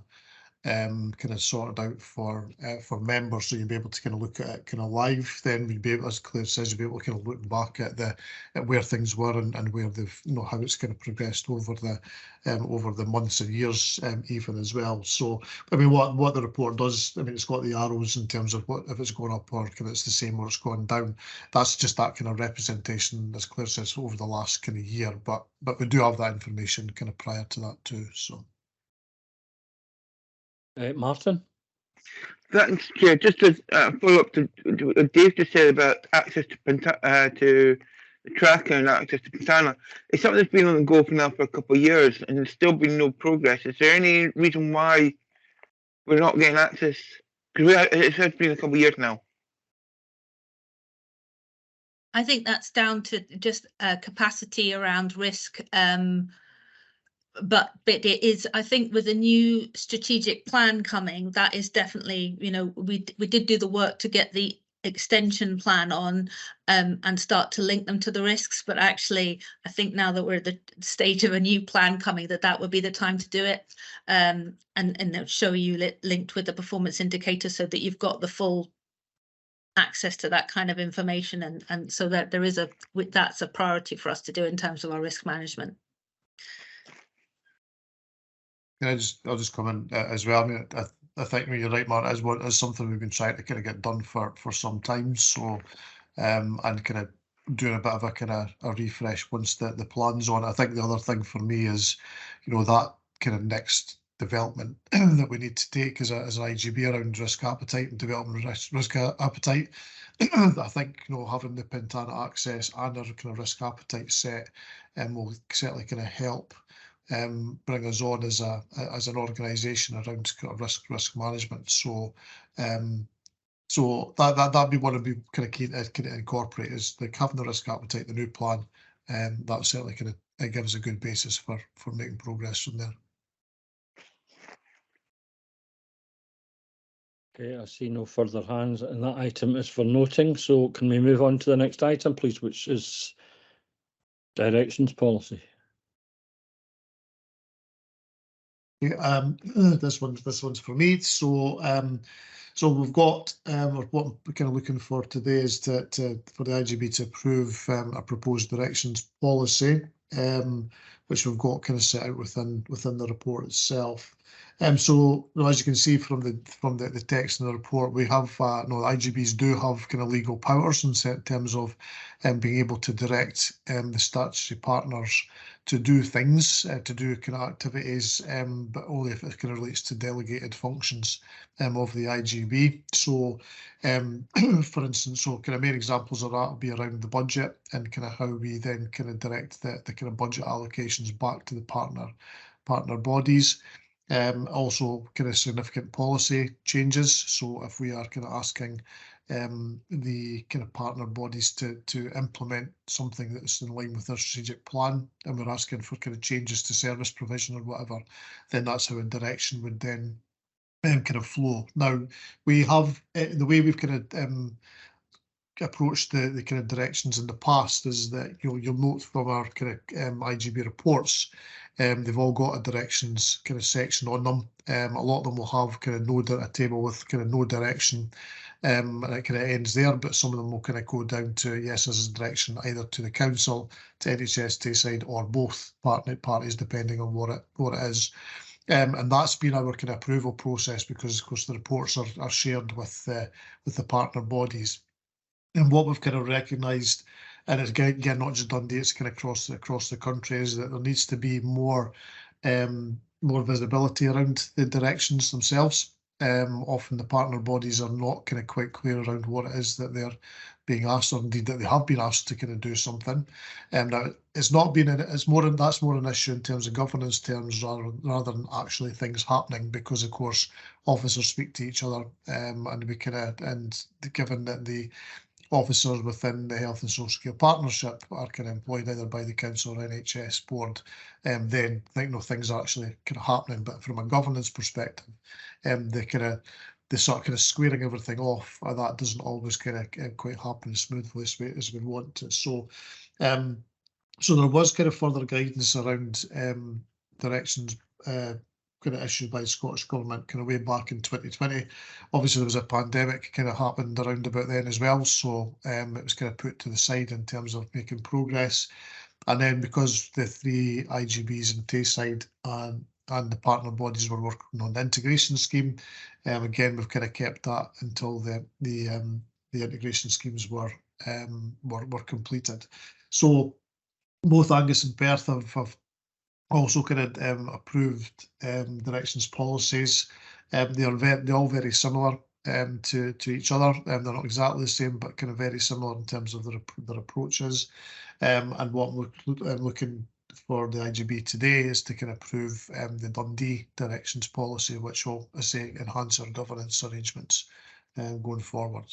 kind of sorted out for members, so you'll be able to kind of look at it kind of live, then we'd be able, as Claire says, you'll be able to kind of look back at where things were and where they've how it's kind of progressed over the months and years even as well. So I mean what the report does, I mean, it's got the arrows in terms of what if it's going up or kind of it's the same or it's going down. That's just that kind of representation, as Claire says, over the last kind of year, but we do have that information kind of prior to that too. So Martin? Thanks, Chair. Just to follow up to what Dave just said about access to the tracker and access to Pentana, it's something that's been on the go for now for a couple of years and there's still been no progress. Is there any reason why we're not getting access? Because it has been a couple of years now. I think that's down to just capacity around risk. But it is, I think, with a new strategic plan coming, that is definitely, we did do the work to get the extension plan on and start to link them to the risks. But actually, I think now that we're at the stage of a new plan coming, that would be the time to do it and show you linked with the performance indicator so that you've got the full access to that kind of information. And so that that's a priority for us to do in terms of our risk management. I'll just comment as well. I mean, I think you're right, Mark, as something we've been trying to kind of get done for some time. So, and kind of doing a bit of a kind of a refresh once the plan's on. I think the other thing for me is, that kind of next development that we need to take as an IJB around risk appetite and development risk appetite. I think having the Pentana access and our kind of risk appetite set will certainly kind of help bring us on as an organisation around kind of risk management. So So that'd be one of the kind of key to incorporate is like having the risk appetite, the new plan, and that certainly kind of it gives a good basis for making progress from there. Okay, I see no further hands, and that item is for noting. So can we move on to the next item, please, which is directions policy? Yeah, this one's for me. So so we've got what we're kind of looking for today is for the IJB to approve a proposed directions policy, which we've got kind of set out within the report itself. So as you can see from the text in the report, we have the IJBs do have kind of legal powers in terms of being able to direct the statutory partners to do things, to do kind of activities, but only if it kind of relates to delegated functions of the IJB. So, for instance, so kind of main examples of that will be around the budget and kind of how we then kind of direct the kind of budget allocations back to the partner bodies. Also kind of significant policy changes. So if we are kind of asking the kind of partner bodies to implement something that's in line with their strategic plan, and we're asking for kind of changes to service provision or whatever, then that's how a direction would then kind of flow. Now we have the way we've kind of approached the kind of directions in the past is that you'll note from our kind of IJB reports, they've all got a directions kind of section on them. A lot of them will have kind of a table with kind of no direction, and it kind of ends there, but some of them will kind of go down to yes, this is direction either to the council, to NHS Tayside, or both parties, depending on what it is. And that's been our kind of approval process because, of course, the reports are shared with the partner bodies. And what we've kind of recognised, and it's again not just Dundee, it's kind of across the country, is that there needs to be more visibility around the directions themselves. Often the partner bodies are not kind of quite clear around what it is that they're being asked, or indeed that they have been asked to kind of do something. Now it's not been that's more an issue in terms of governance terms rather than actually things happening, because of course officers speak to each other, and we kind of, and given that the officers within the Health and Social Care Partnership are kind of employed either by the council or NHS board, then things are actually kind of happening. But from a governance perspective, the sort of squaring everything off, that doesn't always kind of quite happen as smoothly as we want to. So, so there was kind of further guidance around directions kind of issued by the Scottish Government kind of way back in 2020. Obviously there was a pandemic kind of happened around about then as well, so it was kind of put to the side in terms of making progress. And then because the three IJBs in Tayside and the partner bodies were working on the integration scheme, again we've kind of kept that until the integration schemes were completed. So both Angus and Perth have also kind of approved directions policies. They're all very similar to each other. They're not exactly the same, but kind of very similar in terms of their approaches. And what we're looking for the IJB today is to kind of approve the Dundee directions policy, which will, I say, enhance our governance arrangements going forward.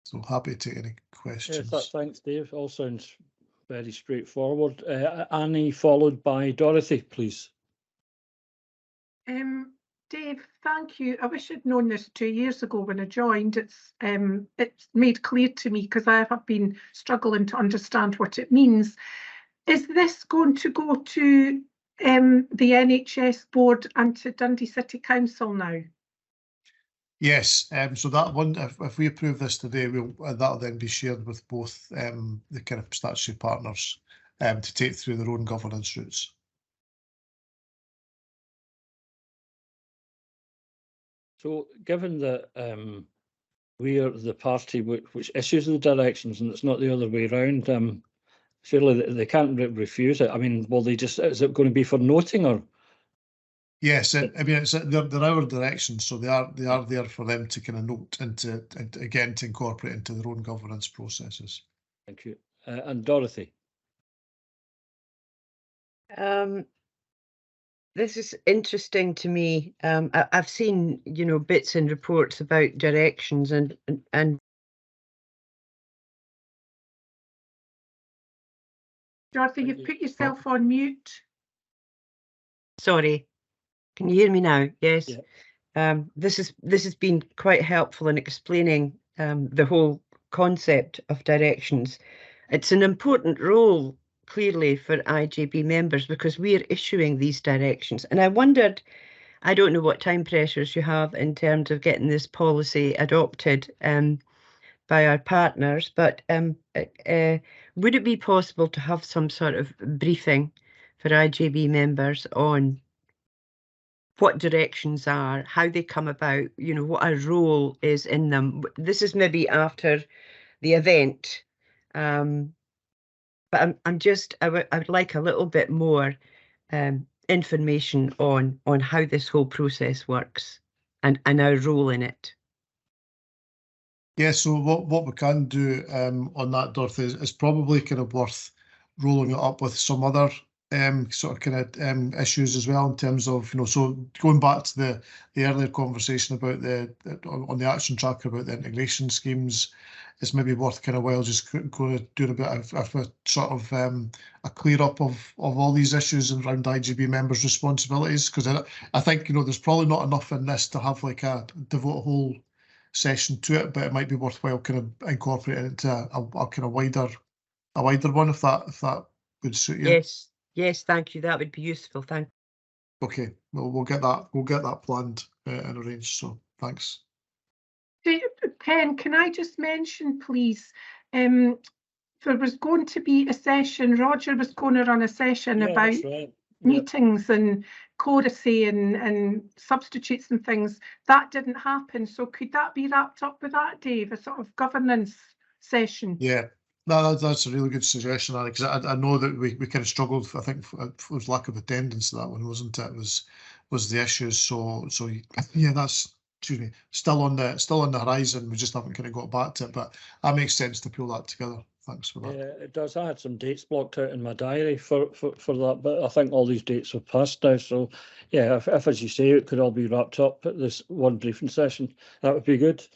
So happy to take any questions. Yes, thanks, Dave. All sounds very straightforward. Annie, followed by Dorothy, please. Dave, thank you. I wish I'd known this 2 years ago when I joined. It's made clear to me because I have been struggling to understand what it means. Is this going to go to the NHS board and to Dundee City Council now? Yes, so that one, if we approve this today, that'll then be shared with both the kind of statutory partners to take through their own governance routes. So given that we are the party which issues the directions and it's not the other way around, surely they can't refuse it. I mean, will they just, is it going to be for noting or? Yes, I mean, they're our directions, so they are there for them to kind of note and to incorporate into their own governance processes. Thank you. And Dorothy? This is interesting to me. I've seen, you know, bits and reports about directions and Dorothy, you've put yourself on mute. sorry, can you hear me now? Yes. Yeah. This has been quite helpful in explaining the whole concept of directions. It's an important role, clearly, for IJB members because we are issuing these directions. And I wondered, I don't know what time pressures you have in terms of getting this policy adopted by our partners, but would it be possible to have some sort of briefing for IJB members on what directions are, how they come about, you know, what our role is in them? This is maybe after the event, but I would like a little bit more information on how this whole process works and our role in it. Yeah, so what we can do on that, Dorothy, is probably kind of worth rolling it up with some other sort of kind of issues as well in terms of, you know, so going back to the earlier conversation about on the action tracker about the integration schemes, it's maybe worth kind of while just doing a bit of a sort of a clear up of all these issues around IJB members' responsibilities, because I think, you know, there's probably not enough in this to have like devote a whole session to it, but it might be worthwhile kind of incorporating it into a kind of wider one, if that would suit you. Yes, thank you. That would be useful. Thank you. Okay, we'll get that planned and arranged. So thanks. Pen, can I just mention, please, there was going to be a session, Roger was going to run a session about meetings and choracy and substitutes and things. That didn't happen. So could that be wrapped up with that, Dave, a sort of governance session? Yeah, no, that's a really good suggestion, Annie, because I know that we kind of struggled. I think it was lack of attendance to that one, wasn't it? Was the issue. So yeah, that's, excuse me, still on the horizon. We just haven't kind of got back to it, but that makes sense to pull that together. Thanks for that. Yeah, it does. I had some dates blocked out in my diary for that, but I think all these dates have passed now. So yeah, if as you say, it could all be wrapped up at this one briefing session, that would be good.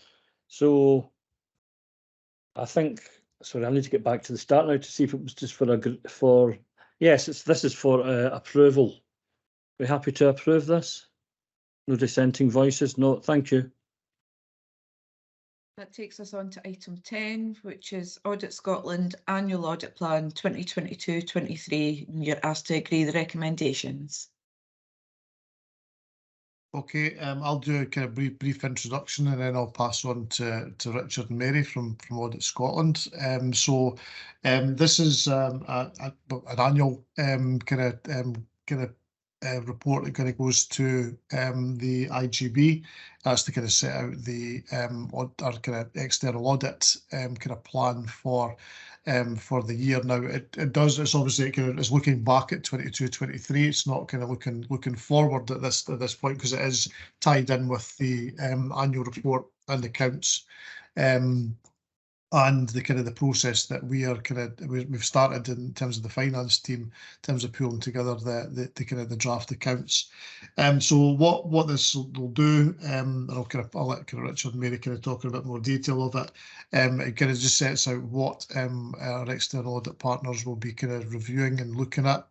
So I think, sorry, I need to get back to the start now to see if it was just for yes, this is for approval. We're happy to approve this. No dissenting voices. No, thank you. That takes us on to item 10, which is Audit Scotland Annual Audit Plan 2022-23. You're asked to agree the recommendations. Okay, I'll do a kind of brief introduction and then I'll pass on to Richard and Mary from Audit Scotland. This is an annual kind of report that kind of goes to the IJB. That's to kind of set out our kind of external audit kind of plan for the year. Now it's obviously it's looking back at 22-23. It's not kind of looking forward at this point, because it is tied in with the annual report and accounts. And the kind of the process that we've started in terms of the finance team, in terms of pulling together the kind of the draft accounts. So what this will do, and I'll let kind of Richard and Mary kind of talk in a bit more detail of it. It kind of just sets out what our external audit partners will be kind of reviewing and looking at,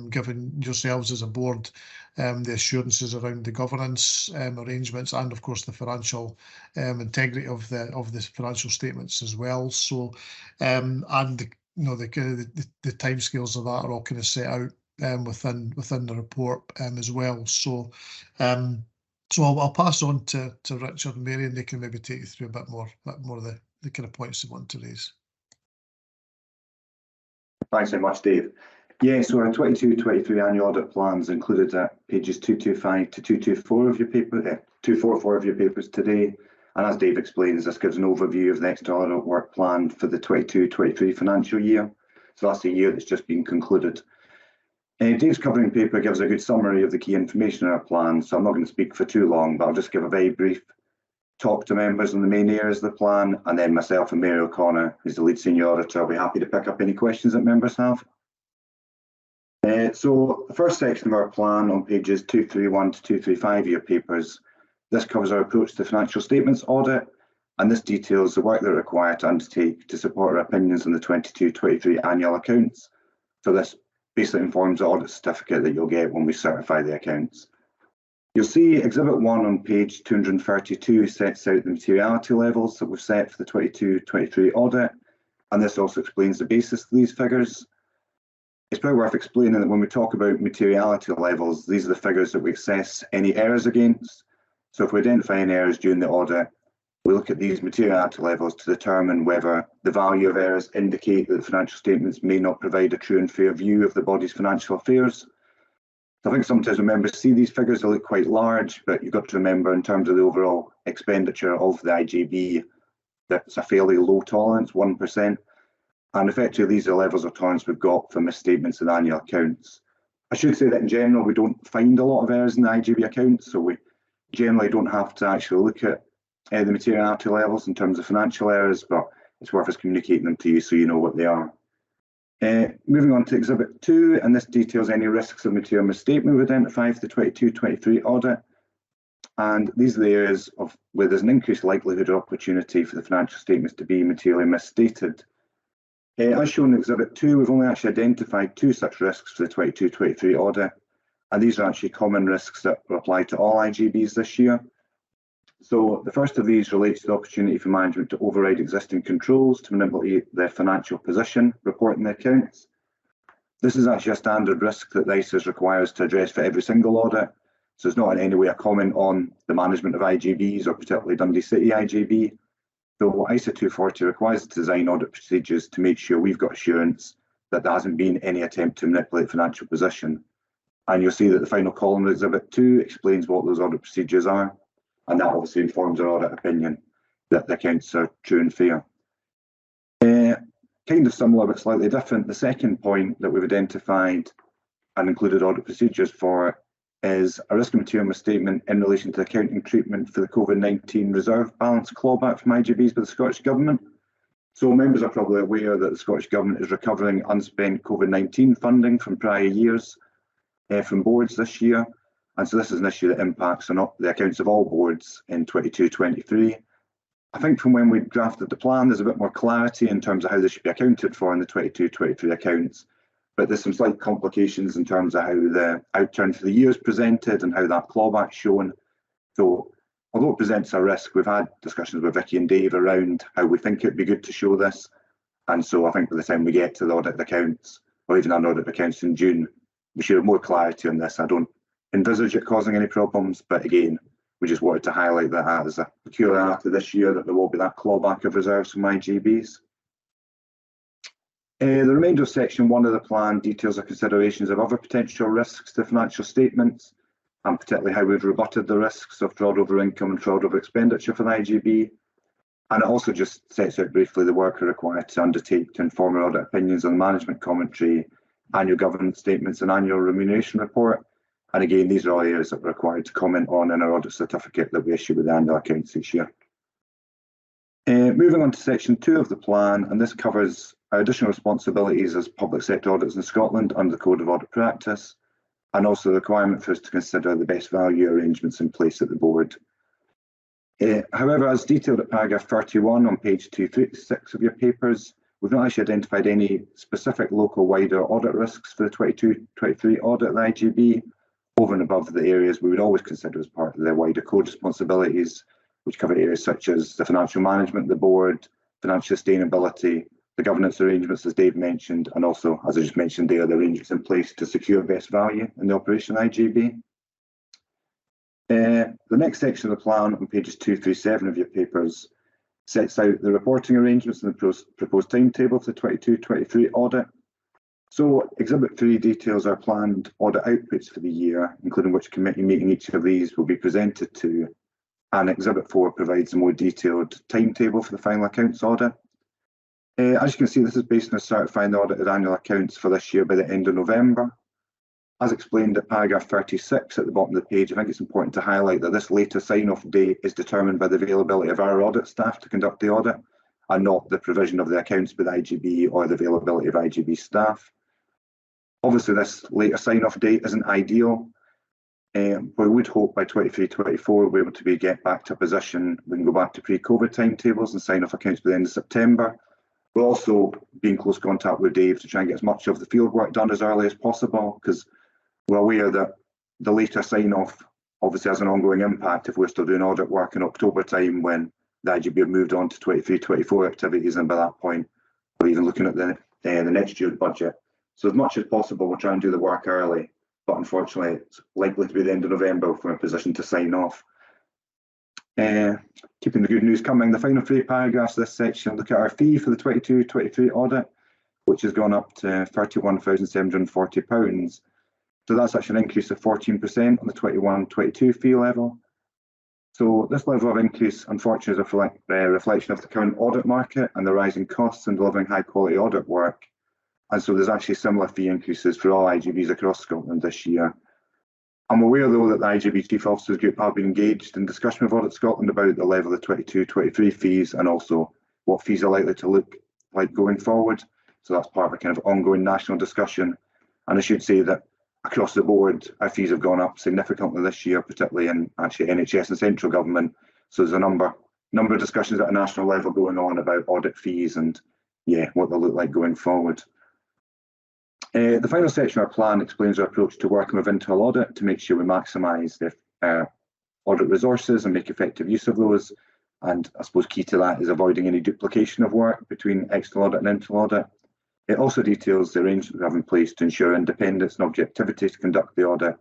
giving yourselves as a board the assurances around the governance arrangements and of course the financial integrity of the financial statements as well. So and you know the timescales of that are all kind of set out within the report as well. So I'll pass on to Richard and Mary, and they can maybe take you through a bit more of the kind of points they want to raise. Thanks very much, Dave. Yeah, so our 22-23 annual audit plans included at pages 225 to 224 of your paper, 244 of your papers today. And as Dave explains, this gives an overview of the external audit work plan for the 22-23 financial year. So that's the year that's just been concluded. Dave's covering paper gives a good summary of the key information in our plan, so I'm not going to speak for too long, but I'll just give a very brief talk to members on the main areas of the plan, and then myself and Mary O'Connor, who's the lead senior auditor, will be happy to pick up any questions that members have. So the first section of our plan on pages 231 to 235 of your papers, this covers our approach to financial statements audit, and this details the work that are required to undertake to support our opinions on the 22-23 annual accounts. So this basically informs the audit certificate that you'll get when we certify the accounts. You'll see Exhibit 1 on page 232 sets out the materiality levels that we've set for the 22-23 audit, and this also explains the basis of these figures. It's probably worth explaining that when we talk about materiality levels, these are the figures that we assess any errors against. So if we identify any errors during the audit, we look at these materiality levels to determine whether the value of errors indicate that the financial statements may not provide a true and fair view of the body's financial affairs. So I think sometimes when members see these figures, they look quite large, but you've got to remember in terms of the overall expenditure of the IJB, that's a fairly low tolerance, 1%. And effectively, these are the levels of tolerance we've got for misstatements in annual accounts. I should say that in general, we don't find a lot of errors in the IJB accounts, so we generally don't have to actually look at the materiality levels in terms of financial errors, but it's worth us communicating them to you so you know what they are. Moving on to Exhibit 2, and this details any risks of material misstatement we've identified for the 22-23 audit. And these are the areas where there's an increased likelihood or opportunity for the financial statements to be materially misstated. As shown in Exhibit 2, we've only actually identified 2 such risks for the 22-23 audit, and these are actually common risks that will apply to all IJBs this year. So the first of these relates to the opportunity for management to override existing controls to manipulate their financial position, reporting the accounts. This is actually a standard risk that the ISAs requires to address for every single audit, so it's not in any way a comment on the management of IJBs or particularly Dundee City IJB. So ISA 240 requires us to design audit procedures to make sure we've got assurance that there hasn't been any attempt to manipulate financial position. And you'll see that the final column of Exhibit 2 explains what those audit procedures are, and that obviously informs our audit opinion that the accounts are true and fair. Kind of similar but slightly different, the second point that we've identified and included audit procedures for is a risk of material misstatement in relation to accounting treatment for the COVID-19 reserve balance clawback from IJBs by the Scottish Government. So members are probably aware that the Scottish Government is recovering unspent COVID-19 funding from prior years from boards this year. And so this is an issue that impacts on the accounts of all boards in 22-23. I think from when we drafted the plan, there's a bit more clarity in terms of how this should be accounted for in the 22-23 accounts. But there's some slight complications in terms of how the outturn for the year is presented and how that clawback's shown. So although it presents a risk, we've had discussions with Vicky and Dave around how we think it'd be good to show this. And so I think by the time we get to the audit accounts, or even an audit accounts in June, we should have more clarity on this. I don't envisage it causing any problems, but again, we just wanted to highlight that as a peculiarity this year, that there will be that clawback of reserves from IJBs. The remainder of Section 1 of the plan details the considerations of other potential risks to financial statements, and particularly how we've rebutted the risks of fraud over income and fraud over expenditure for the IJB. And it also just sets out briefly the work required to undertake to inform our audit opinions on management commentary, annual governance statements and annual remuneration report. And again, these are all areas that we're required to comment on in our audit certificate that we issue with the annual accounts each year. Moving on to Section 2 of the plan, and this covers our additional responsibilities as public sector auditors in Scotland under the Code of Audit Practice, and also the requirement for us to consider the best value arrangements in place at the board. However, as detailed at paragraph 31 on page 236 of your papers, we've not actually identified any specific local wider audit risks for the 22-23 audit at the IJB, over and above the areas we would always consider as part of their wider code responsibilities, which cover areas such as the financial management of the board, financial sustainability, the governance arrangements, as Dave mentioned, and also, as I just mentioned there, the arrangements in place to secure best value in the operation of IJB. The next section of the plan on pages 237 of your papers sets out the reporting arrangements and the proposed timetable for the 22-23 audit. So Exhibit 3 details our planned audit outputs for the year, including which committee meeting each of these will be presented to, and Exhibit 4 provides a more detailed timetable for the final accounts audit. As you can see, this is based on us certifying the audited annual accounts for this year by the end of November. As explained at paragraph 36 at the bottom of the page, I think it's important to highlight that this later sign-off date is determined by the availability of our audit staff to conduct the audit, and not the provision of the accounts by the IJB or the availability of IJB staff. Obviously, this later sign-off date isn't ideal, but we would hope by 23-24 we'll be able to get back to a position we can go back to pre-COVID timetables and sign off accounts by the end of September. We'll also be in close contact with Dave to try and get as much of the field work done as early as possible, because we're aware that the later sign-off obviously has an ongoing impact if we're still doing audit work in October time when the IJB have moved on to 23-24 activities, and by that point we're even looking at the next year's budget. So as much as possible we'll try and do the work early, but unfortunately it's likely to be the end of November if we're in a position to sign off. Keeping the good news coming, the final 3 paragraphs of this section look at our fee for the 22-23 audit, which has gone up to £31,740. So that's actually an increase of 14% on the 21-22 fee level. So this level of increase, unfortunately, is a reflection of the current audit market and the rising costs in delivering high quality audit work. And so there's actually similar fee increases for all IJBs across Scotland this year. I'm aware, though, that the IJB Chief Officers Group have been engaged in discussion with Audit Scotland about the level of the 22-23 fees and also what fees are likely to look like going forward. So that's part of a kind of ongoing national discussion. And I should say that across the board, our fees have gone up significantly this year, particularly in actually NHS and central government. So there's a number of discussions at a national level going on about audit fees and what they'll look like going forward. The final section of our plan explains our approach to working with internal audit to make sure we maximise the audit resources and make effective use of those. And I suppose key to that is avoiding any duplication of work between external audit and internal audit. It also details the arrangements we have in place to ensure independence and objectivity to conduct the audit,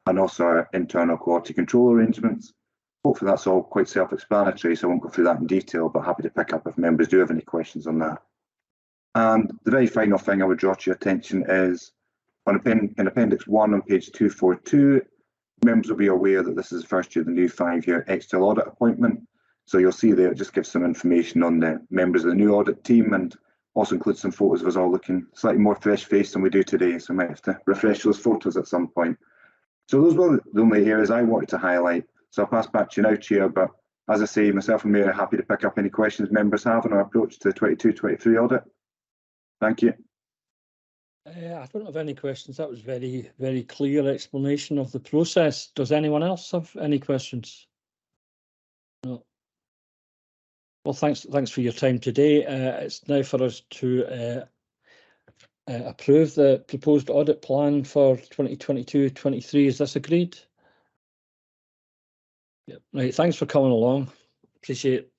and also our internal quality control arrangements. Hopefully that's all quite self-explanatory, so I won't go through that in detail, but happy to pick up if members do have any questions on that. And the very final thing I would draw to your attention is in Appendix 1 on page 242, members will be aware that this is the first year of the new 5-year external audit appointment. So you'll see there, it just gives some information on the members of the new audit team and also includes some photos of us all looking slightly more fresh-faced than we do today. So we might have to refresh those photos at some point. So those were the only areas I wanted to highlight. So I'll pass back to you now, Chair, but as I say, myself and Mary are happy to pick up any questions members have on our approach to the 22-23 audit. Thank you. I don't have any questions. That was very, very clear explanation of the process. Does anyone else have any questions? No. Well, thanks for your time today. It's now for us to approve the proposed audit plan for 2022-23. Is this agreed? Yep. Right. Thanks for coming along. Appreciate it.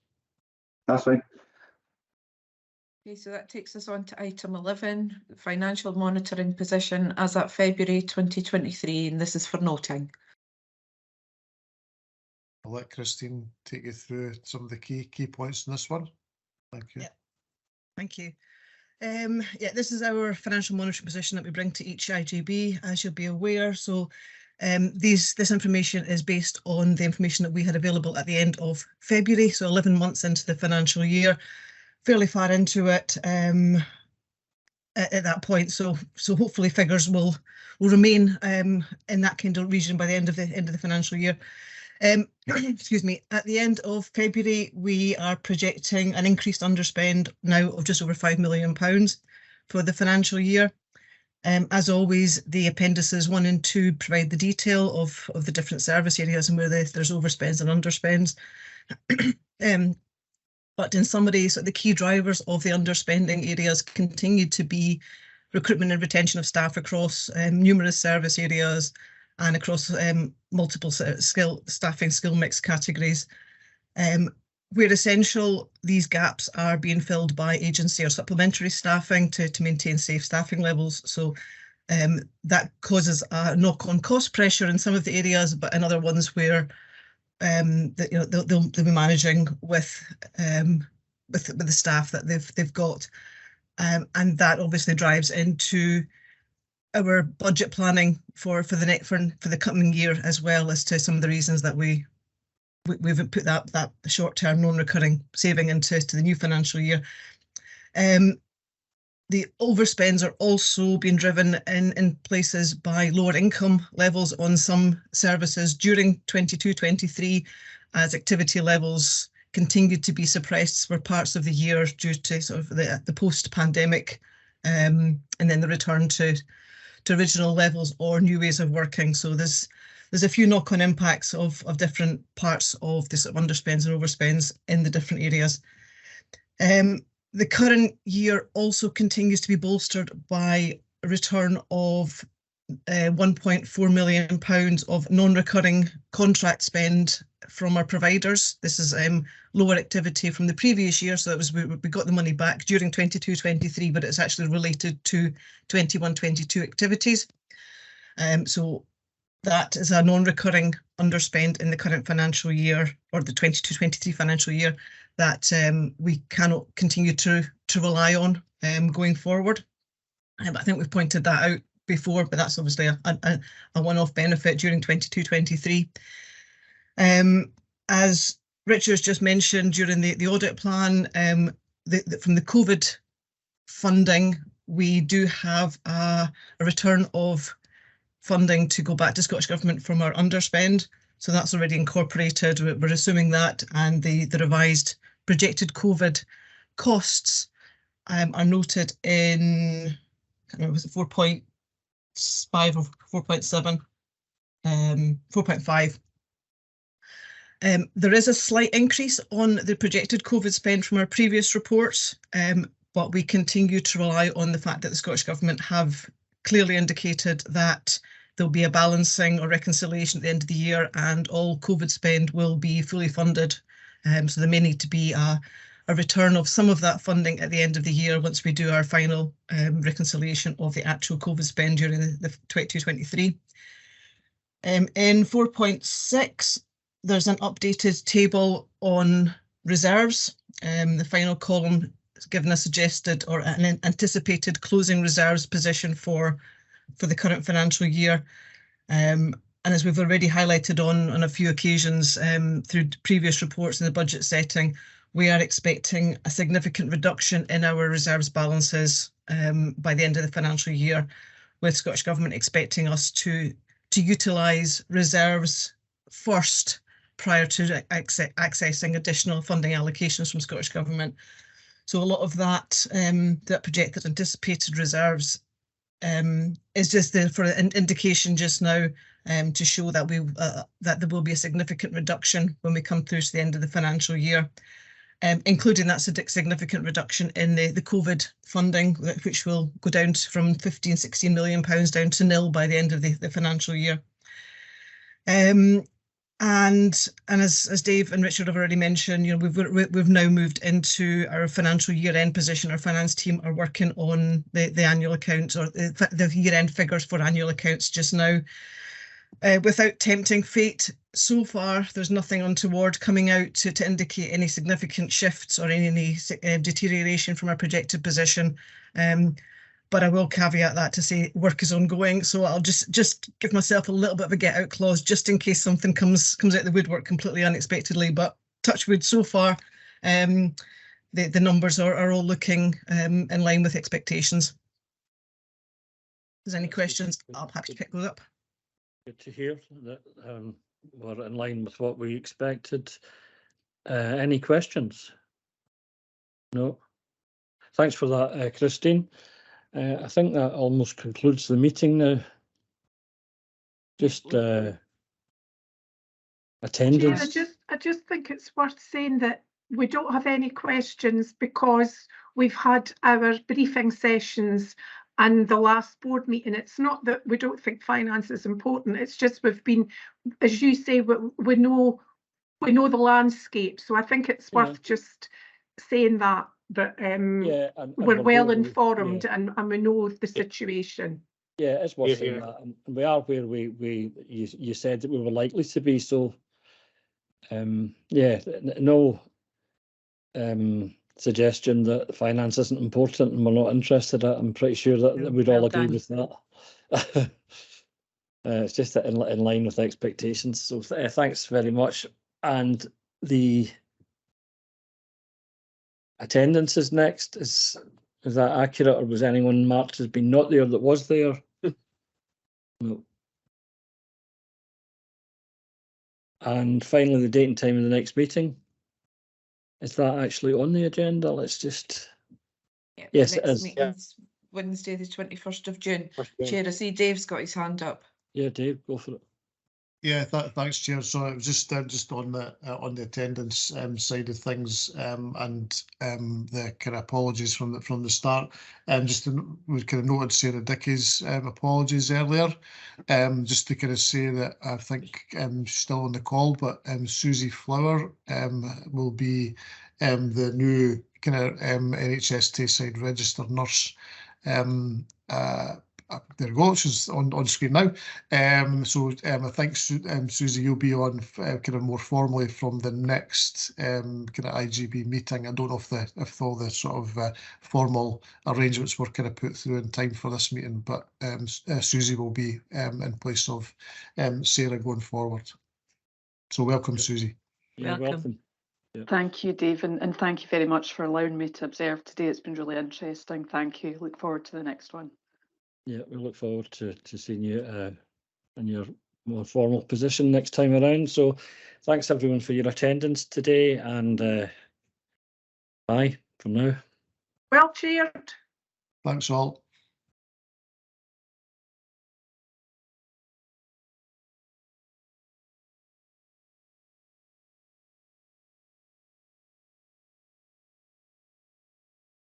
That's fine. Okay, so that takes us on to item 11, financial monitoring position as at February 2023, and this is for noting. I'll let Christine take you through some of the key points in this one. Thank you. Yeah. Thank you. This is our financial monitoring position that we bring to each IJB, as you'll be aware. So this information is based on the information that we had available at the end of February, so 11 months into the financial year. Fairly far into it at that point, so hopefully figures will remain in that kind of region by the end of the financial year. Excuse me. At the end of February, we are projecting an increased underspend now of just over £5 million for the financial year. As always, the appendices 1 and 2 provide the detail of the different service areas and where there's overspends and underspends. But in summary, so the key drivers of the underspending areas continue to be recruitment and retention of staff across numerous service areas and across multiple staffing skill mix categories. Where essential, these gaps are being filled by agency or supplementary staffing to maintain safe staffing levels. So that causes a knock-on cost pressure in some of the areas, but in other ones where they'll be managing with the staff that they've got, and that obviously drives into our budget planning for the coming year, as well as to some of the reasons that we've put that short-term non-recurring saving into the new financial year. The overspends are also being driven in places by lower income levels on some services during 22-23, as activity levels continued to be suppressed for parts of the year due to sort of the post-pandemic and then the return to to original levels or new ways of working. So there's a few knock-on impacts of different parts of the sort of underspends and overspends in the different areas. The current year also continues to be bolstered by a return of £1.4 million of non-recurring contract spend from our providers. This is lower activity from the previous year, so that was we got the money back during 22-23, but it's actually related to 21-22 activities. So that is a non-recurring underspend in the current financial year, or the 22-23 financial year, that we cannot continue to rely on going forward. I think we've pointed that out before, but that's obviously a one-off benefit during 22-23. As Richard's just mentioned, during the audit plan, from the COVID funding, we do have a return of funding to go back to Scottish Government from our underspend. So that's already incorporated. We're assuming that, and the revised projected COVID costs are noted in, I can't remember, was it 4.5 or 4.7? 4.5. There is a slight increase on the projected COVID spend from our previous reports, but we continue to rely on the fact that the Scottish Government have clearly indicated that there'll be a balancing or reconciliation at the end of the year, and all COVID spend will be fully funded. So there may need to be a return of some of that funding at the end of the year once we do our final reconciliation of the actual COVID spend during the 22-23. In 4.6, there's an updated table on reserves. The final column has given a suggested or an anticipated closing reserves position for the current financial year. And as we've already highlighted on a few occasions through previous reports in the budget setting, we are expecting a significant reduction in our reserves balances by the end of the financial year, with Scottish Government expecting us to utilise reserves first prior to accessing additional funding allocations from Scottish Government. So a lot of that that projected anticipated reserves is just for an indication just now to show that that there will be a significant reduction when we come through to the end of the financial year, including that significant reduction in the COVID funding, which will go down from £15-16 million down to nil by the end of the financial year. And as Dave and Richard have already mentioned, we've now moved into our financial year-end position. Our finance team are working on the annual accounts, or the year-end figures for annual accounts just now. Without tempting fate, so far there's nothing untoward coming out to indicate any significant shifts or any deterioration from our projected position. But I will caveat that to say work is ongoing, so I'll just give myself a little bit of a get-out clause just in case something comes out the woodwork completely unexpectedly. But touch wood, so far the numbers are all looking in line with expectations. If there's any questions, I'll happy to pick those up. Good to hear that we're in line with what we expected. Any questions? No. Thanks for that, Christine. I think that almost concludes the meeting now. Just attendance. I just think it's worth saying that we don't have any questions because we've had our briefing sessions and the last board meeting. It's not that we don't think finance is important. It's just we've been, as you say, we know the landscape. So I think it's worth just saying that we're well informed and we know the situation. Yeah, it's worth saying that, and we are where you said that we were likely to be. So, yeah, no suggestion that finance isn't important and we're not interested in it. I'm pretty sure that we'd all agree with that. It's just in line with expectations. So thanks very much. And the attendance is next. Is that accurate, or was anyone marked as being not there that was there? No. And finally, the date and time of the next meeting. Is that actually on the agenda? Let's just. Yeah, yes, it is. Wednesday, the 21st of June. First June. Chair, I see Dave's got his hand up. Yeah, Dave, go for it. Yeah, thanks, Chair. So it was just on the attendance side of things, and the kind of apologies from the start. Just we kind of noted Sarah Dickey's apologies earlier. Just to kind of say that I think she's still on the call, but Susie Flower will be the new kind of NHS Tayside registered nurse. There we go, she's on screen now. So I think Susie, you'll be on kind of more formally from the next kind of IJB meeting. I don't know if all the sort of formal arrangements were kind of put through in time for this meeting, but Susie will be in place of Sarah going forward. So welcome, Susie. Yeah, welcome. Yeah. Thank you, Dave, and thank you very much for allowing me to observe today. It's been really interesting. Thank you. Look forward to the next one. Yeah, we look forward to seeing you in your more formal position next time around. So thanks everyone for your attendance today, and bye for now. Well chaired. Thanks all.